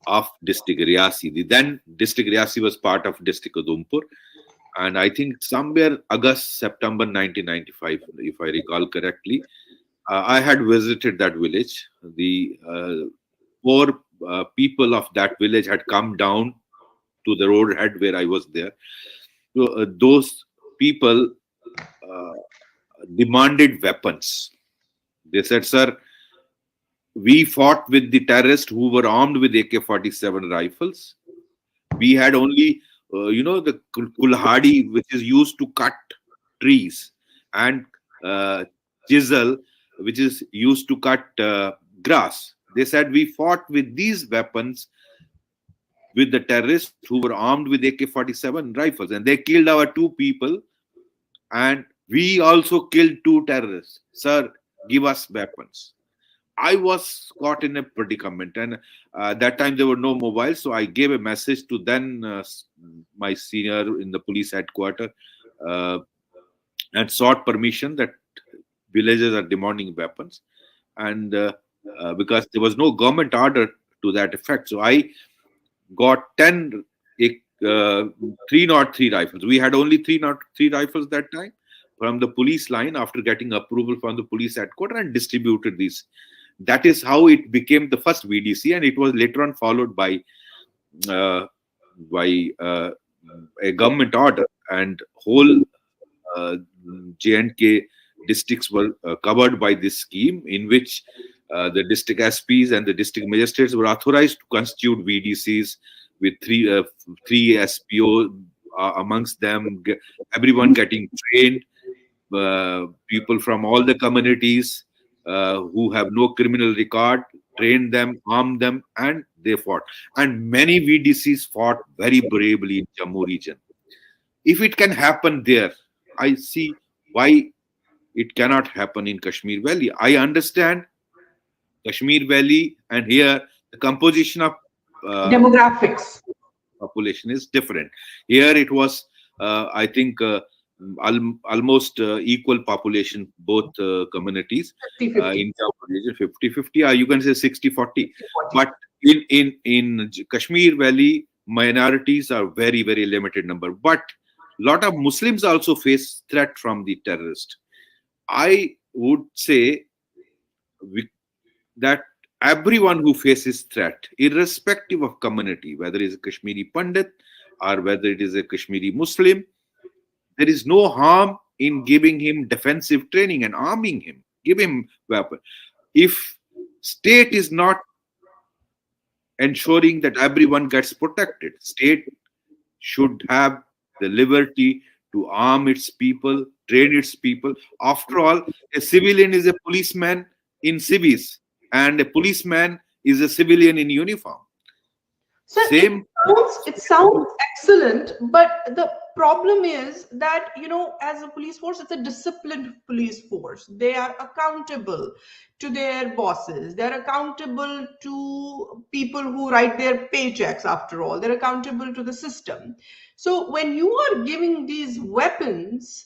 of district Riyasi. The then district Riyasi was part of district Udhampur. And I think somewhere September 1995, if I recall correctly, I had visited that village. The poor people of that village had come down to the roadhead where I was there. So, those people demanded weapons. They said, "Sir, we fought with the terrorists who were armed with AK-47 rifles. We had only, the kulhadi, which is used to cut trees, and chisel, which is used to cut grass. They said we fought with these weapons with the terrorists who were armed with AK-47 rifles, and they killed our two people, and we also killed two terrorists. Sir, give us weapons. I was caught in a predicament, and that time there were no mobiles, so I gave a message to then my senior in the police headquarters uh, and sought permission that villagers are demanding weapons, and because there was no government order to that effect, so I got 10 303 rifles. We had only 303 rifles that time from the police line after getting approval from the police headquarters, and distributed these. That is how it became the first VDC, and it was later on followed uh, by a government order, and whole uh, J&K districts were covered by this scheme, in which the district SPs and the district magistrates were authorized to constitute VDCs with three SPO amongst them, everyone getting trained, people from all the communities who have no criminal record, trained them, armed them, and they fought. And many VDCs fought very bravely in Jammu region. If it can happen there, I see why it cannot happen in Kashmir Valley. I understand Kashmir Valley, and here the composition of Demographics. population is different. Here it was, I think, almost equal population, both communities 50-50. in Jammu region, 50-50, or you can say 60-40. But in Kashmir Valley, minorities are very, very limited number. But lot of Muslims also face threat from the terrorist. I would say that everyone who faces threat, irrespective of community, whether it is a Kashmiri Pandit or whether it is a Kashmiri Muslim, there is no harm in giving him defensive training and arming him, give him weapon. If state is not ensuring that everyone gets protected, state should have the liberty to arm its people, train its people. After all, a civilian is a policeman in civis, and a policeman is a civilian in uniform. So Same. it sounds excellent, but the problem is that, as a police force, it's a disciplined police force. They are accountable to their bosses. They're accountable to people who write their paychecks, after all. They're accountable to the system. So when you are giving these weapons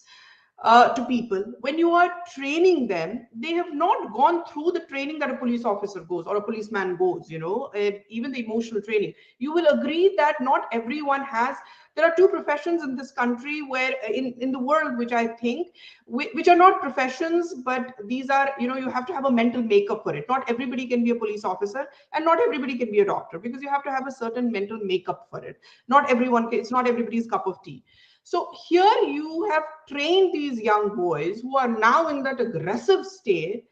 to people, when you are training them, they have not gone through the training that a police officer goes or a policeman goes, even the emotional training. You will agree that not everyone has. There are two professions in this country where in the world, which I think, which are not professions, but these are, you have to have a mental makeup for it. Not everybody can be a police officer, and not everybody can be a doctor, because you have to have a certain mental makeup for it. Not everyone, it's not everybody's cup of tea. So here you have trained these young boys who are now in that aggressive state.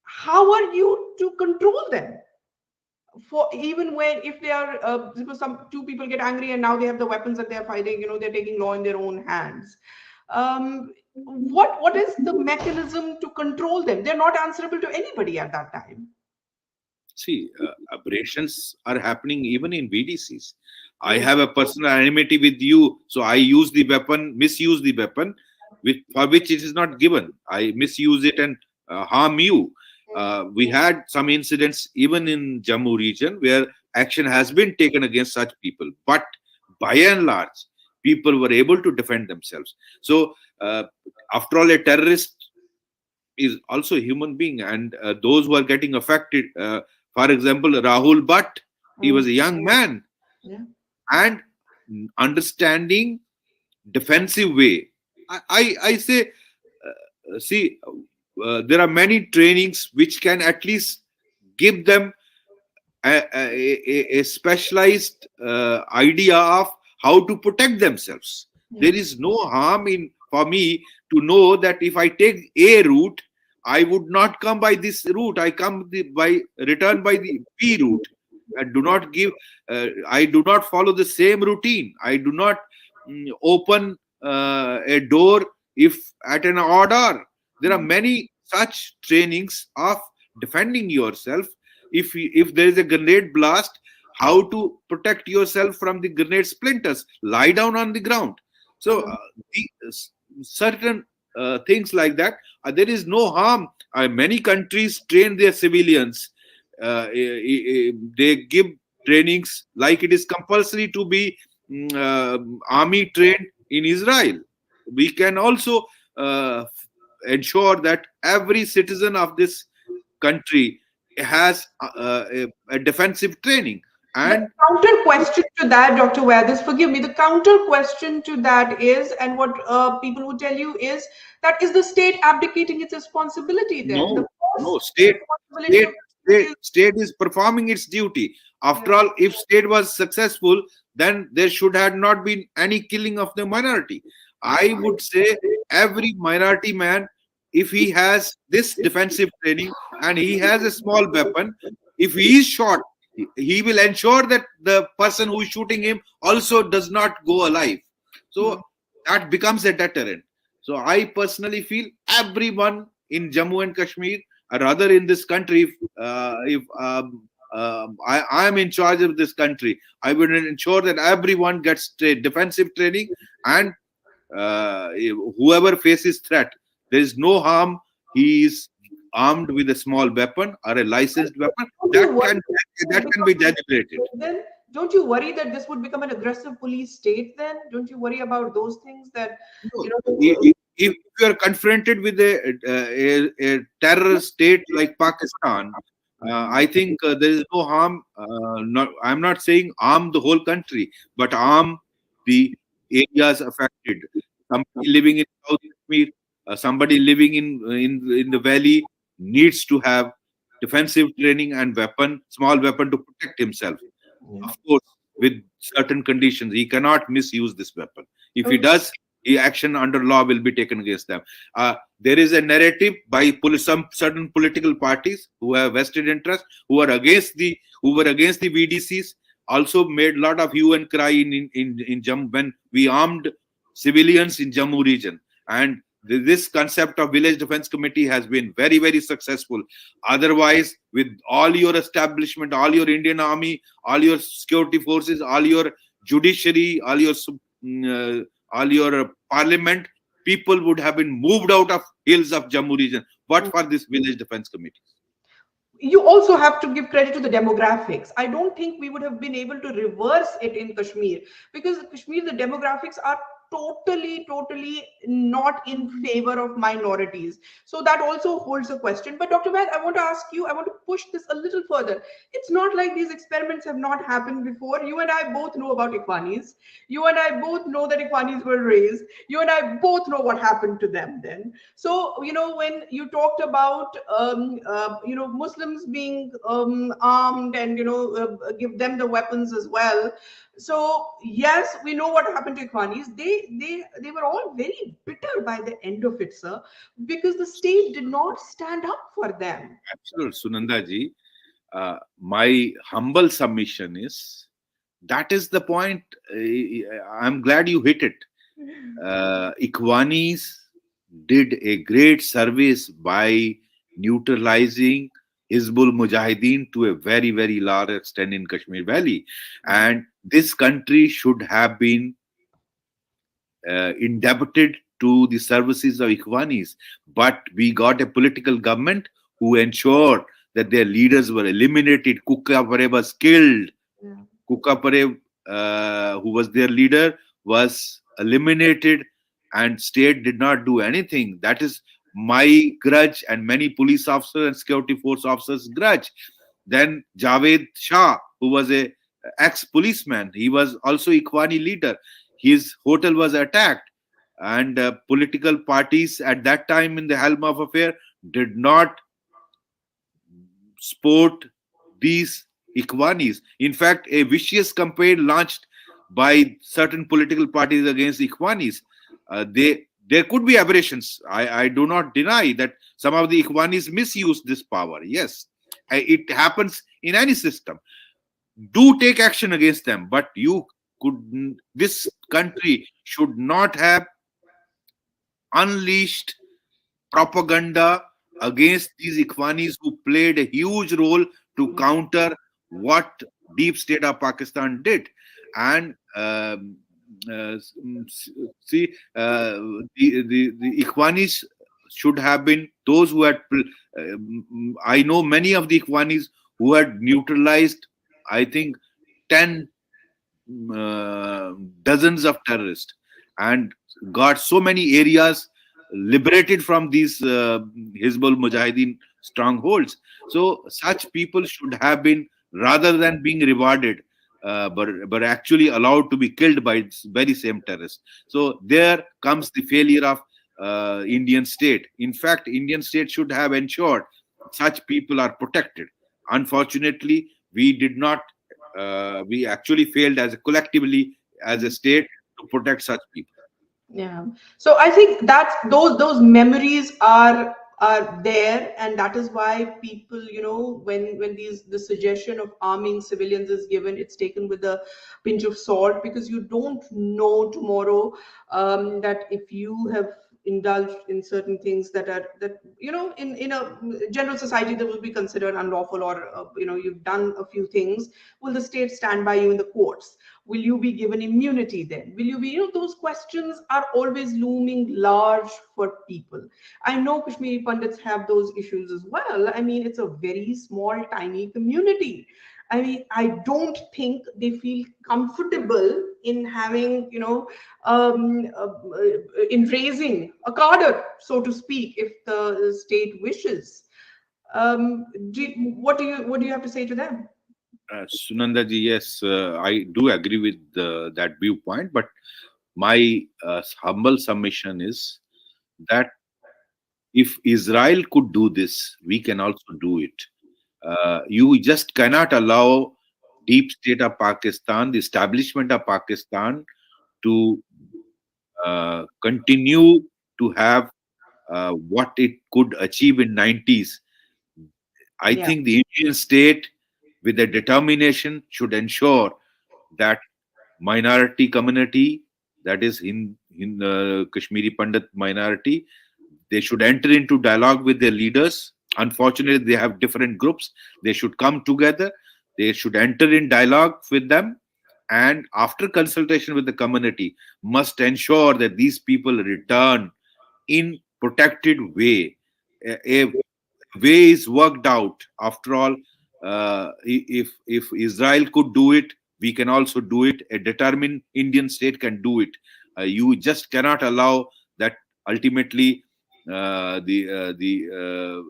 How are you to control them? For even when, if they are, some two people get angry and now they have the weapons and they're fighting, they're taking law in their own hands. What is the mechanism to control them? They're not answerable to anybody at that time. See, aberrations are happening even in VDCs. I have a personal enmity with you, so I use the weapon, misuse the weapon, for which it is not given. I misuse it and harm you. We had some incidents even in Jammu region where action has been taken against such people, but by and large, people were able to defend themselves. So, after all, a terrorist is also a human being, and those who are getting affected, for example, Rahul Bhatt, he was a young man. Yeah. And understanding defensive way. I say, see, there are many trainings which can at least give them a specialized idea of how to protect themselves. Yeah. There is no harm in for me to know that if I take a route, I would not come by this route. I come return by the B route. I do not give. I do not follow the same routine. I do not open a door if at an odd hour. There are many such trainings of defending yourself. If there is a grenade blast, how to protect yourself from the grenade splinters? Lie down on the ground. So certain things like that, there is no harm. Many countries train their civilians. They give trainings like it is compulsory to be army trained in Israel. We can also ensure that every citizen of this country has a defensive training. The And counter question to that, Dr. Vaid, forgive me, the counter question to that is, and what people would tell you is, that is the state abdicating its responsibility then? The no, no, first responsibility of the state is, state is performing its duty. After yeah. all, if state was successful, then there should have not been any killing of the minority. I would say every minority man, if he has this defensive training and he has a small weapon, if he is shot, he will ensure that the person who is shooting him also does not go alive. So that becomes a deterrent. So I personally feel everyone in Jammu and Kashmir, or rather in this country, if I am in charge of this country, I will ensure that everyone gets defensive training, and whoever faces threat, there is no harm. He is armed with a small weapon or a licensed weapon. That can be deliberated. Then don't you worry that this would become an aggressive police state then? Don't you worry about those things that, No, you know, if you are confronted with a terror state like Pakistan, I think there is no harm. I'm not saying arm the whole country, but arm the areas affected. Somebody living in South Kashmir, somebody living in the valley needs to have defensive training and small weapon to protect himself. Of course, with certain conditions, he cannot misuse this weapon. If he does, action under law will be taken against them. There is a narrative by some certain political parties who have vested interest, who were against the VDCs, also made a lot of hue and cry in Jammu when we armed civilians in Jammu region. And this concept of village defense committee has been very, very successful. Otherwise, with all your establishment, all your Indian army, all your security forces, all your judiciary, all your parliament, people would have been moved out of hills of Jammu region. What for this village defense committee? You also have to give credit to the demographics. I don't think we would have been able to reverse it in Kashmir, because Kashmir, the demographics are totally not in favor of minorities. So that also holds a question. But Dr. Vaid, I want to ask you, I want to push this a little further. It's not like these experiments have not happened before. You and I both know about Ikhwanis. You and I both know that Ikhwanis were raised. You and I both know what happened to them then. So, when you talked about, Muslims being armed and, give them the weapons as well. So yes, we know what happened to Ikhwanis. They were all very bitter by the end of it, sir, because the state did not stand up for them. Absolutely, Sunanda ji. My humble submission is that is the point. I'm glad you hit it. Ikhwanis did a great service by neutralizing Hizbul Mujahideen to a very, very large extent in Kashmir Valley. And this country should have been indebted to the services of Ikhwanis. But we got a political government who ensured that their leaders were eliminated. Kukka Pare was killed. Yeah. Kukka Pare, who was their leader, was eliminated, and state did not do anything. That is my grudge and many police officers and security force officers' grudge. Then Javed Shah, who was a ex-policeman, he was also Ikhwani leader. His hotel was attacked, and political parties at that time in the helm of affair did not support these Ikhwanis. In fact, a vicious campaign launched by certain political parties against Ikhwanis. There could be aberrations. I do not deny that some of the Ikhwanis misuse this power. Yes, it happens in any system. Do take action against them, but this country should not have unleashed propaganda against these Ikhwanis who played a huge role to counter what deep state of Pakistan did. And see, the Ikhwanis should have been those who had. I know many of the Ikhwanis who had neutralized, I think, 10 dozens of terrorists and got so many areas liberated from these Hizbul Mujahideen strongholds. So such people should have been, rather than being rewarded, but actually allowed to be killed by its very same terrorists. So there comes the failure of Indian state. In fact, Indian state should have ensured such people are protected. Unfortunately, we did not. We actually failed as a collectively as a state to protect such people. Yeah. So I think that's those memories are there, and that is why people, when these the suggestion of arming civilians is given, it's taken with a pinch of salt, because you don't know tomorrow, that if you have indulged in certain things that in a general society that will be considered unlawful, or you've done a few things, will the state stand by you in the courts? Will you be given immunity then? Will you be, those questions are always looming large for people. I know Kashmiri Pandits have those issues as well. I mean, it's a very small, tiny community. I mean, I don't think they feel comfortable in having, in raising a cadre, so to speak, if the state wishes. What do you have to say to them? Sunanda ji, yes, I do agree with that viewpoint, but my humble submission is that if Israel could do this, we can also do it. You just cannot allow deep state of Pakistan, the establishment of Pakistan, to continue to have what it could achieve in 90s. I Yeah. think the Indian state, with a determination, should ensure that minority community, that is in Kashmiri Pandit minority, they should enter into dialogue with their leaders. Unfortunately, they have different groups. They should come together. They should enter in dialogue with them, and after consultation with the community, must ensure that these people return in protected way. A way is worked out. After all, if Israel could do it, we can also do it. A determined Indian state can do it. You just cannot allow that ultimately the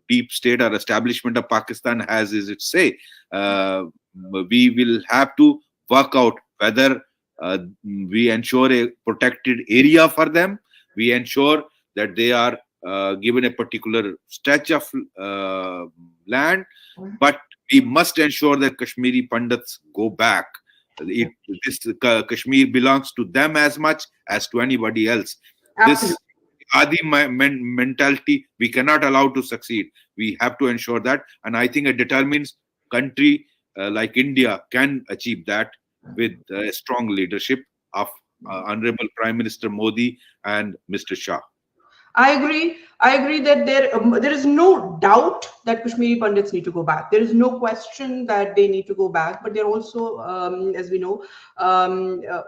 deep state or establishment of Pakistan has is its say. We will have to work out whether we ensure a protected area for them. We ensure that they are given a particular stretch of land, but we must ensure that Kashmiri Pandits go back. Kashmir belongs to them as much as to anybody else. Absolutely. This Adi mentality we cannot allow to succeed. We have to ensure that, and I think a determined country like India can achieve that with strong leadership of Honorable Prime Minister Modi and Mr. Shah. I agree. I agree that there is no doubt that Kashmiri Pandits need to go back. There is no question that they need to go back. But they're also, as we know,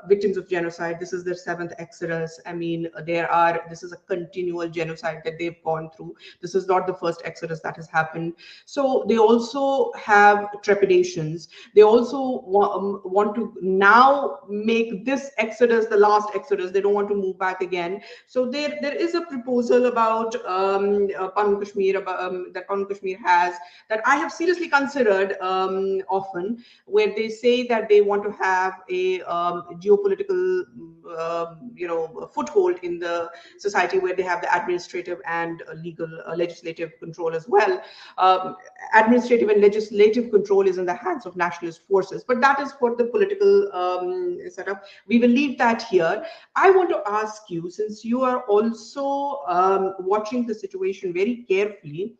victims of genocide. This is their seventh exodus. I mean, this is a continual genocide that they've gone through. This is not the first exodus that has happened. So they also have trepidations. They also want to now make this exodus the last exodus. They don't want to move back again. So there is a proposal about Panu Kashmir, that Panu Kashmir has, that I have seriously considered often, where they say that they want to have a geopolitical foothold in the society, where they have the administrative and legal legislative control as well. Administrative and legislative control is in the hands of nationalist forces, but that is for the political setup. We will leave that here. I want to ask you, since you are also watching the situation very carefully,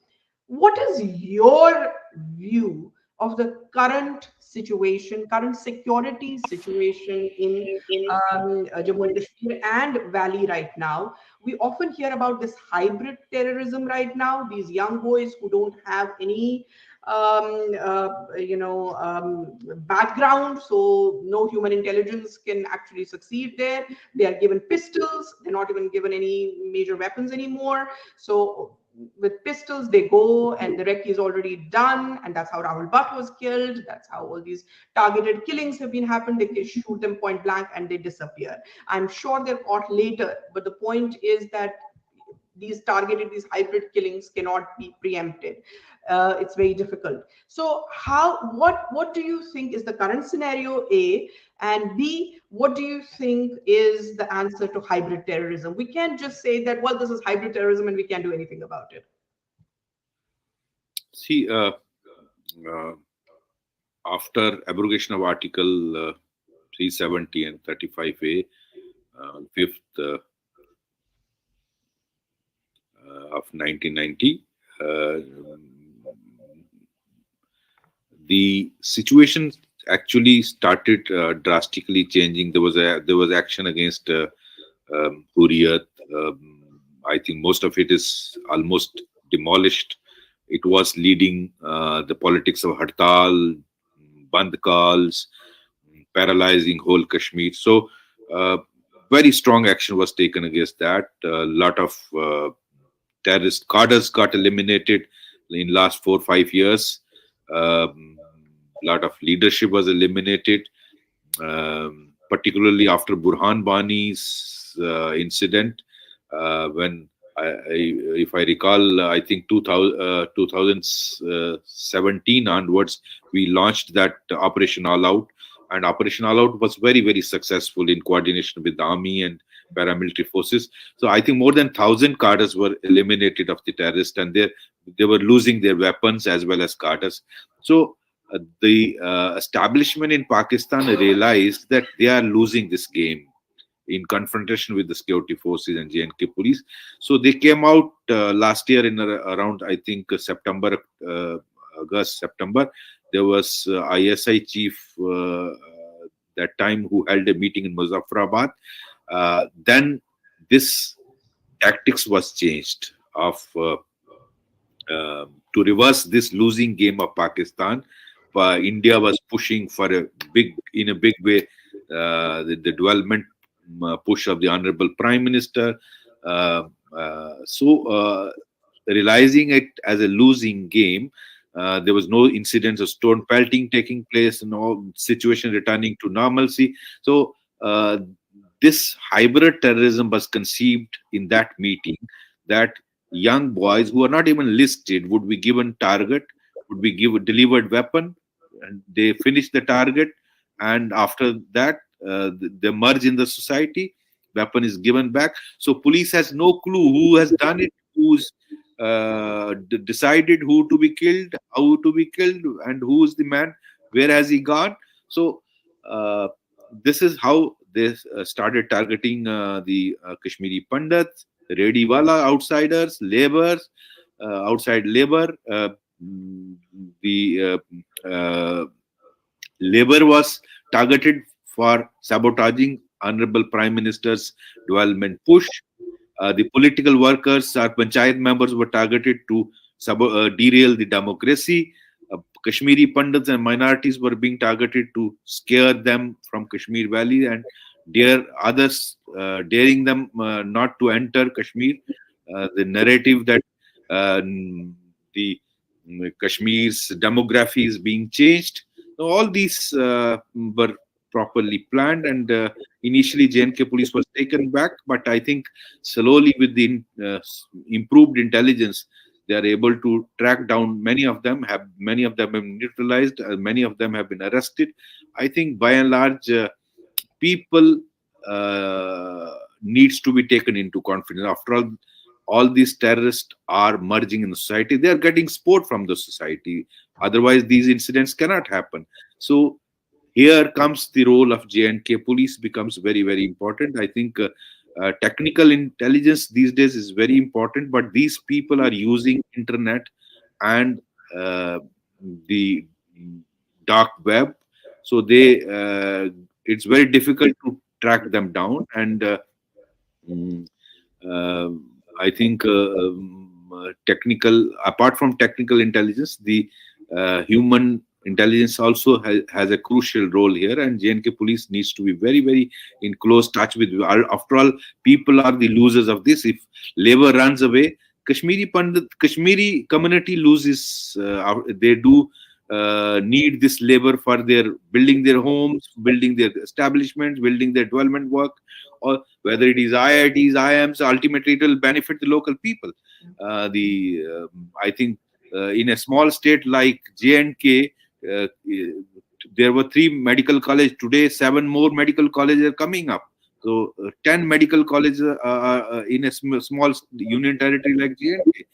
what is your view of the current situation, current security situation in Jammu and Kashmir and Valley right now. We often hear about this hybrid terrorism right now, these young boys who don't have any background, so no human intelligence can actually succeed there. They are given pistols, they're not even given any major weapons anymore. So with pistols they go and the recce is already done, and that's how Rahul Bhatt was killed. That's how all these targeted killings have been happened. They shoot them point blank and they disappear. I'm sure they're caught later, but the point is that these hybrid killings cannot be preempted. It's very difficult. So what do you think is the current scenario, A, and B, what do you think is the answer to hybrid terrorism? We can't just say that, well, this is hybrid terrorism and we can't do anything about it. See, uh, after abrogation of Article 370 and 35A, 5th of 1990, the situation actually started drastically changing. There was action against Hurriyat. I think most of it is almost demolished. It was leading the politics of Hartal, Band calls, paralyzing whole Kashmir. So very strong action was taken against that. A lot of terrorist cadres got eliminated in last 4-5 years. Lot of leadership was eliminated, particularly after Burhan Bani's incident. When if I recall, I think 2017 onwards, we launched that Operation All Out, and Operation All Out was very, very successful in coordination with the army and paramilitary forces. So I think more than 1,000 cadres were eliminated of the terrorists, and they were losing their weapons as well as cadres. So the establishment in Pakistan realized that they are losing this game in confrontation with the security forces and J&K police. So they came out last year in around, I think, September, September. There was ISI chief that time who held a meeting in Muzaffarabad. Then this tactics was changed of to reverse this losing game of Pakistan. India was pushing for in a big way the development push of the Honorable Prime Minister. Realizing it as a losing game, there was no incidents of stone pelting taking place, no situation returning to normalcy. So this hybrid terrorism was conceived in that meeting, that young boys who are not even listed would be given target, would be given delivered weapon, and they finish the target, and after that they merge in the society, weapon is given back. So police has no clue who has done it, who's decided who to be killed, how to be killed, and who is the man, where has he gone. So this is how they started targeting the Kashmiri Pandits, Rediwala outsiders, laborers, outside labor. The labor was targeted for sabotaging Honorable Prime Minister's development push. The political workers, our panchayat members, were targeted to derail the democracy. Kashmiri Pandits and minorities were being targeted to scare them from Kashmir Valley and dare others, daring them not to enter Kashmir. The narrative that the Kashmir's demography is being changed. All these were properly planned, and initially J&K police was taken back, but I think slowly with the improved intelligence, they are able to track down many of them. Many of them have been neutralized, many of them have been arrested. I think by and large, people needs to be taken into confidence. After all these terrorists are merging in the society, they are getting support from the society. Otherwise, these incidents cannot happen. So here comes the role of J&K police becomes very, very important. I think technical intelligence these days is very important, but these people are using internet and the dark web. So it's very difficult to track them down. And mm, uh, I think technical, apart from technical intelligence, the human intelligence also has a crucial role here, and JNK police needs to be very, very in close touch with. After all, people are the losers of this. If labor runs away, Kashmiri community loses. They do need this labor for their building their homes, building their establishments, building their development work, or whether it is IITs, IIMs. Ultimately, it will benefit the local people. I think in a small state like J&K, there were 3 medical colleges. Today, 7 more medical colleges are coming up. So 10 medical colleges in a small union territory like J&K.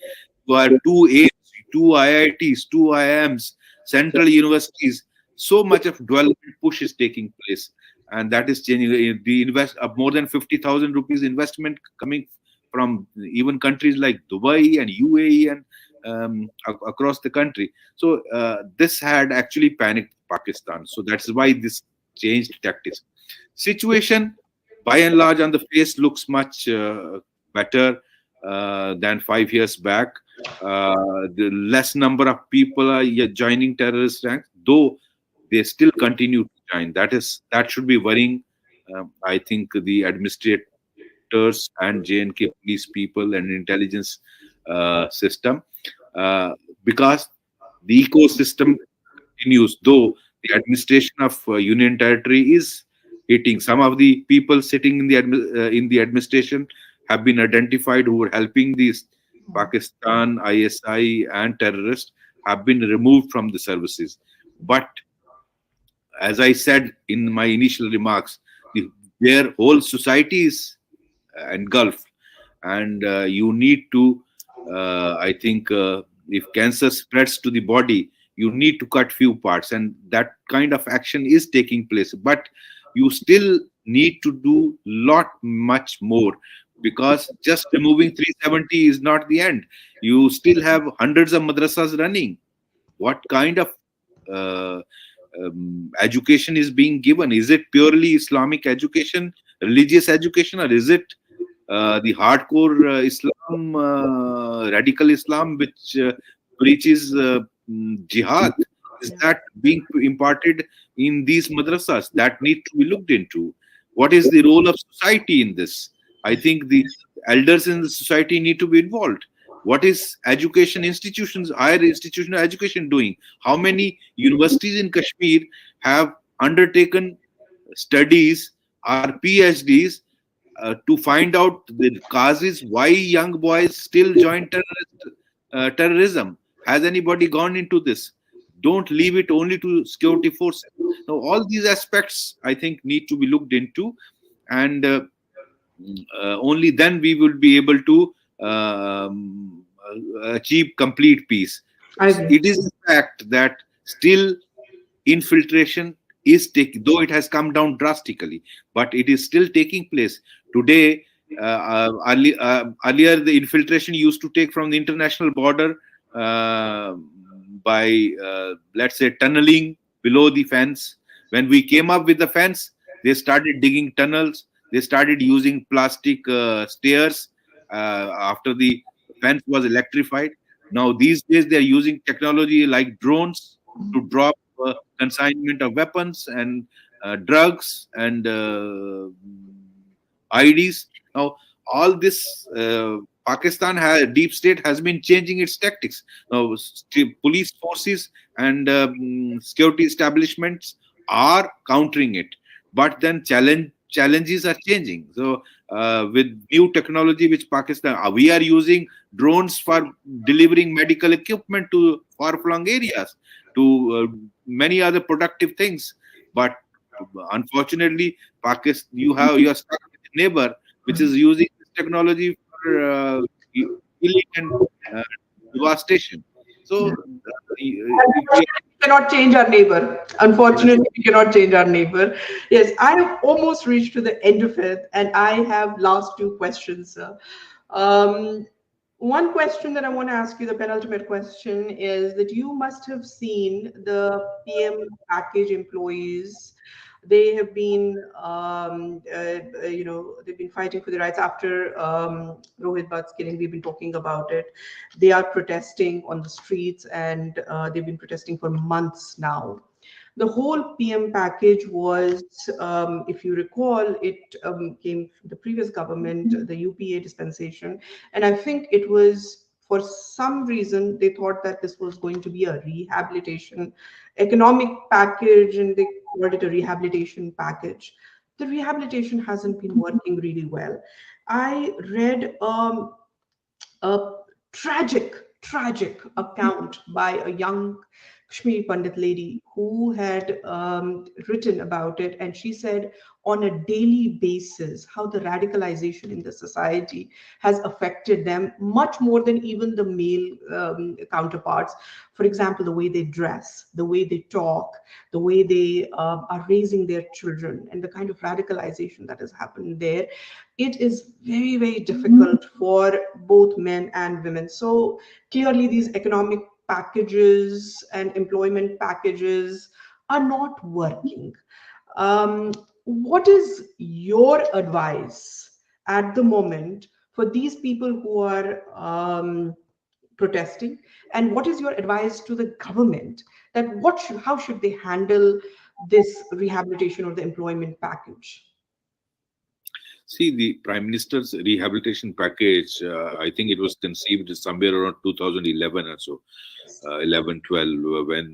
So are 2 AIMS, 2 IITs, 2 IIMs, central universities. So much of development push is taking place, and that is changing. The more than 50,000 rupees investment coming from even countries like Dubai and UAE and across the country. So this had actually panicked Pakistan. So that's why this changed tactics. Situation, by and large, on the face looks much better than 5 years back. The less number of people are joining terrorist ranks, though they still continue to join. That should be worrying. I think the administrators and J&K police people and intelligence system, because the ecosystem continues, though the administration of Union Territory is hitting. Some of the people sitting in the administration have been identified who were helping these Pakistan, ISI, and terrorists have been removed from the services. But as I said in my initial remarks, their whole society is engulfed, and you need to, I think, if cancer spreads to the body, you need to cut few parts, and that kind of action is taking place. But you still need to do much more, because just removing 370 is not the end. You still have hundreds of madrasas running. What kind of education is being given? Is it purely Islamic education, religious education, or is it the hardcore Islam, radical Islam, which preaches jihad? Is that being imparted in these madrasas? That need to be looked into. What is the role of society in this? I think the elders in the society need to be involved. What is education institutions, higher institutional education doing? How many universities in Kashmir have undertaken studies or PhDs to find out the causes why young boys still join terrorism? Has anybody gone into this? Don't leave it only to security forces. Now, all these aspects, I think, need to be looked into, and only then we will be able to achieve complete peace. It is a fact that still infiltration is taking, though it has come down drastically, but it is still taking place. Today, earlier the infiltration used to take from the international border by, let's say, tunneling below the fence. When we came up with the fence, they started digging tunnels. They started using plastic stairs after the fence was electrified. Now, these days, they are using technology like drones to drop consignment of weapons and drugs and IDs. Now, all this, deep state has been changing its tactics. Now, police forces and security establishments are countering it, but then challenges are changing. So, with new technology, which Pakistan, we are using drones for delivering medical equipment to far-flung areas, to many other productive things. But unfortunately, Pakistan, you are stuck with a neighbor which is using this technology for killing and devastation. So we cannot change our neighbor. Unfortunately, we cannot change our neighbor. Yes, I have almost reached to the end of it, and I have last 2 questions, sir. One question that I want to ask you, the penultimate question, is that you must have seen the PM package employees. They have been, they've been fighting for their rights after Rohit Bhatt's killing. We've been talking about it. They are protesting on the streets, and they've been protesting for months now. The whole PM package was, if you recall, it came from the previous government, the UPA dispensation. And I think it was, for some reason, they thought that this was going to be a rehabilitation economic package, and they called it a rehabilitation package. The rehabilitation hasn't been working really well. I read a tragic account by a young Kashmiri Pandit lady who had written about it. And she said, on a daily basis, how the radicalization in the society has affected them much more than even the male counterparts. For example, the way they dress, the way they talk, the way they are raising their children, and the kind of radicalization that has happened there. It is very, very difficult for both men and women. So clearly, these economic packages and employment packages are not working. What is your advice at the moment for these people who are protesting, and what is your advice to the government, that how should they handle this rehabilitation or the employment package? See, the Prime Minister's rehabilitation package, I think it was conceived somewhere around 2011 or so, 11, 12, when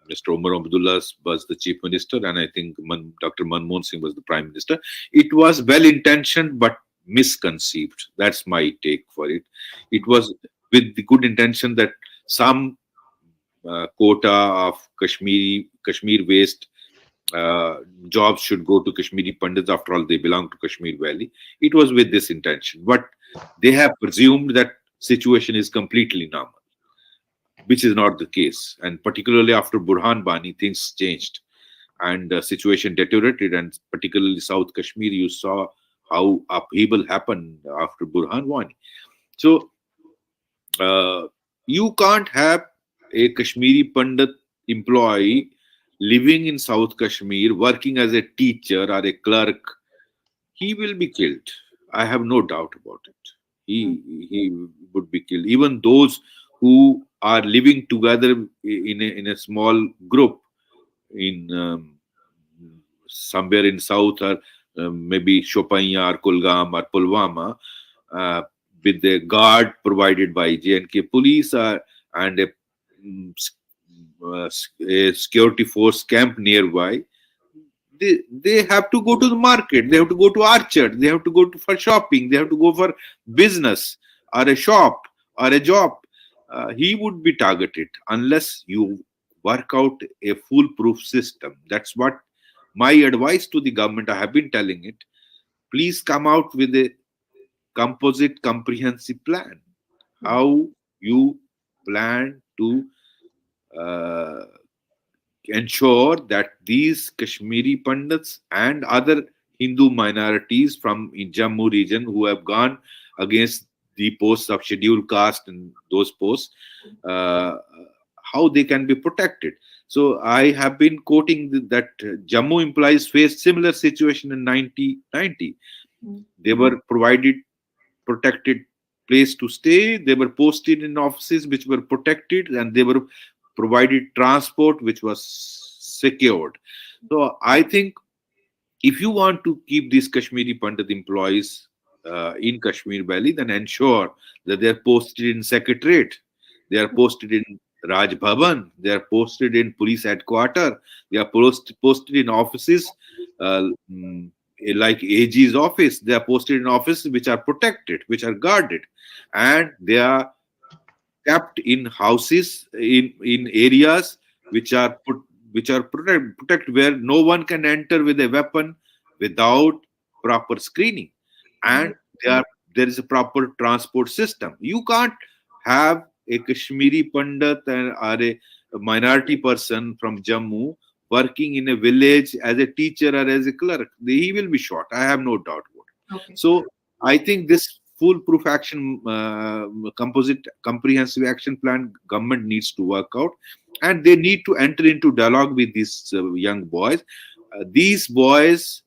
Mr. Omar Abdullah was the Chief Minister, and I think Dr. Manmohan Singh was the Prime Minister. It was well-intentioned but misconceived. That's my take for it. It was with the good intention that some quota of Kashmir waste jobs should go to Kashmiri Pandits. After all, they belong to Kashmir Valley. It was with this intention, but they have presumed that situation is completely normal, which is not the case. And particularly after Burhan Bani, things changed and the situation deteriorated. And particularly South Kashmir, you saw how upheaval happened after Burhan Bani. So you can't have a Kashmiri Pandit employee living in South Kashmir, working as a teacher or a clerk. He will be killed. I have no doubt about it. He would be killed. Even those who are living together in a small group in somewhere in South, or maybe Shopaiya or Kulgam or Pulwama, with the guard provided by J&K police and a security force camp nearby, they have to go to the market, they have to go to Orchard, they have to go for shopping, they have to go for business or a shop or a job. He would be targeted unless you work out a foolproof system. That's what my advice to the government. I have been telling it. Please come out with a composite, comprehensive plan. How you plan to ensure that these Kashmiri Pandits and other Hindu minorities from in Jammu region who have gone against the posts of scheduled caste and those posts, how they can be protected. So I have been quoting that Jammu employees faced similar situation in 1990. They were provided protected place to stay. They were posted in offices which were protected, and they were provided transport which was secured. So I think if you want to keep these Kashmiri Pandit employees in Kashmir Valley, then ensure that they are posted in Secretariat, they are posted in Raj Bhavan, they are posted in police headquarters, they are posted in offices like AG's office. They are posted in offices which are protected, which are guarded, and they are kept in houses in areas which are protected, where no one can enter with a weapon without proper screening, and there is a proper transport system. You can't have a Kashmiri Pandit or a minority person from Jammu working in a village as a teacher or as a clerk. He will be shot. I have no doubt about it. Okay. So I think this foolproof action, composite comprehensive action plan government needs to work out, and they need to enter into dialogue with these young boys. These boys,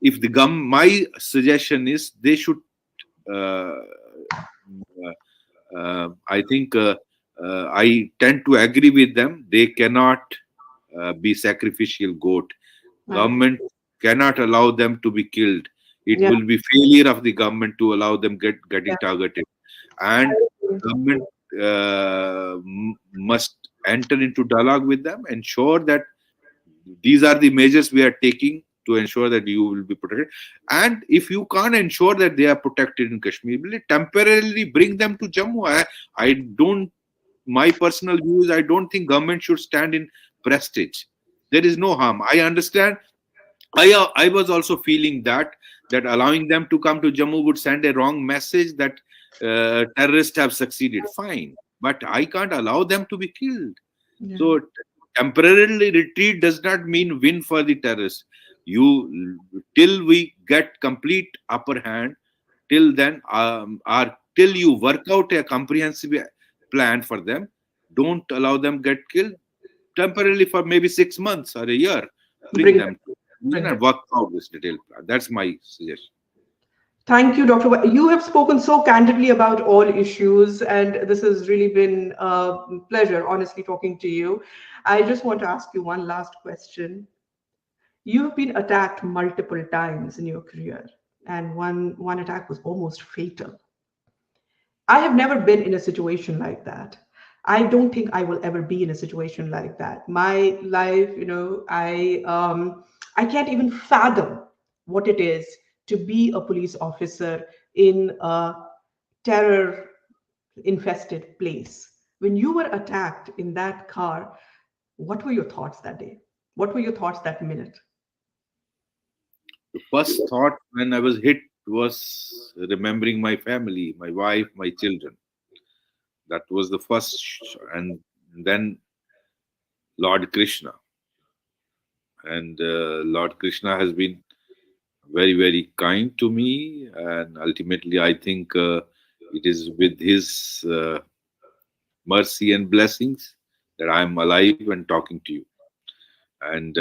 if the my suggestion is they should. Uh, I think I tend to agree with them. They cannot be sacrificial goat. Right. Government cannot allow them to be killed. It Yeah. will be failure of the government to allow them getting Yeah. targeted, and government must enter into dialogue with them, ensure that these are the measures we are taking to ensure that you will be protected. And if you can't ensure that they are protected in Kashmir, will temporarily bring them to Jammu. I don't. My personal view is I don't think government should stand in prestige. There is no harm. I understand. I was also feeling that allowing them to come to Jammu would send a wrong message that terrorists have succeeded. Fine, but I can't allow them to be killed. Yeah. So temporarily retreat does not mean win for the terrorists. You till we get complete upper hand, till then, or till you work out a comprehensive plan for them, don't allow them get killed temporarily for maybe 6 months or a year. Bring Bring them. them to Bring them. and work out this detailed plan. That's my suggestion. Thank you, Dr. You have spoken so candidly about all issues, and this has really been a pleasure, honestly, talking to you. I just want to ask you one last question. You've been attacked multiple times in your career, and one attack was almost fatal. I have never been in a situation like that. I don't think I will ever be in a situation like that. My life, I can't even fathom what it is to be a police officer in a terror infested place. When you were attacked in that car, what were your thoughts that day? What were your thoughts that minute? The first thought when I was hit was remembering my family, my wife, my children. That was the first, and then Lord Krishna. And Lord Krishna has been very, very kind to me. And ultimately, I think it is with his mercy and blessings that I am alive and talking to you. And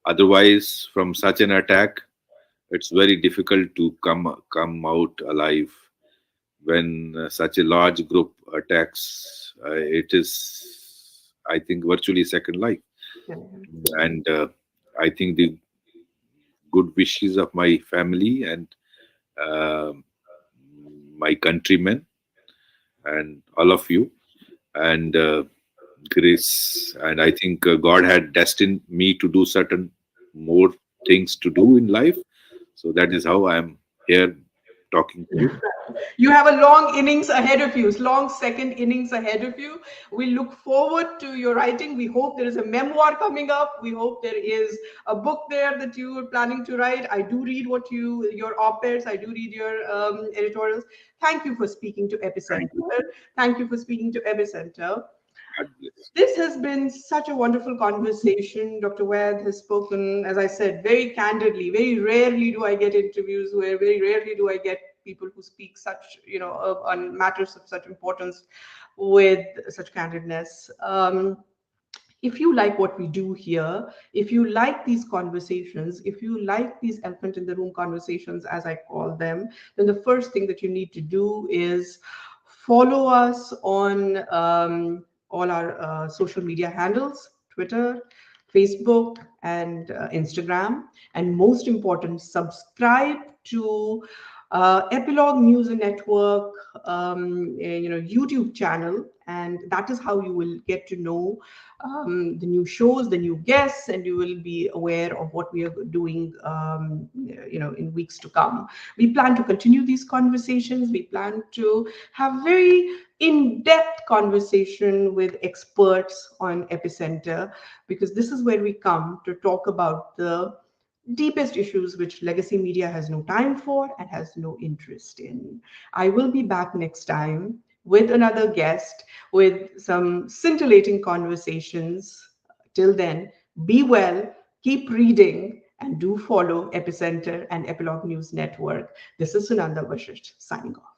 otherwise, from such an attack, it's very difficult to come out alive when such a large group attacks. It is, I think, virtually second life. Yeah. And I think the good wishes of my family and uh, my countrymen and all of you, and grace. And I think God had destined me to do certain more things to do in life. So that is how I am here talking to you. You have a long innings ahead of you, long second innings ahead of you. We look forward to your writing. We hope there is a memoir coming up. We hope there is a book there that you are planning to write. I do read your op-eds. I do read your editorials. Thank you for speaking to Thank you. Epicenter. Thank you for speaking to Epicenter. God bless. This has been such a wonderful conversation. Dr. Vaid has spoken, as I said, very candidly. Very rarely do I get interviews where very rarely do I get people who speak such, on matters of such importance with such candidness. If you like what we do here, if you like these conversations, if you like these elephant in the room conversations, as I call them, then the first thing that you need to do is follow us on all our social media handles, Twitter, Facebook, and Instagram. And most important, subscribe to Epilogue News and Network, YouTube channel, and that is how you will get to know the new shows, the new guests, and you will be aware of what we are doing, in weeks to come. We plan to continue these conversations. We plan to have very in-depth conversation with experts on Epicenter, because this is where we come to talk about the deepest issues which legacy media has no time for and has no interest in. I will be back next time with another guest with some scintillating conversations. Till then, be well, keep reading, And do follow Epicenter and Epilogue News Network. This is Sunanda Vashisht signing off.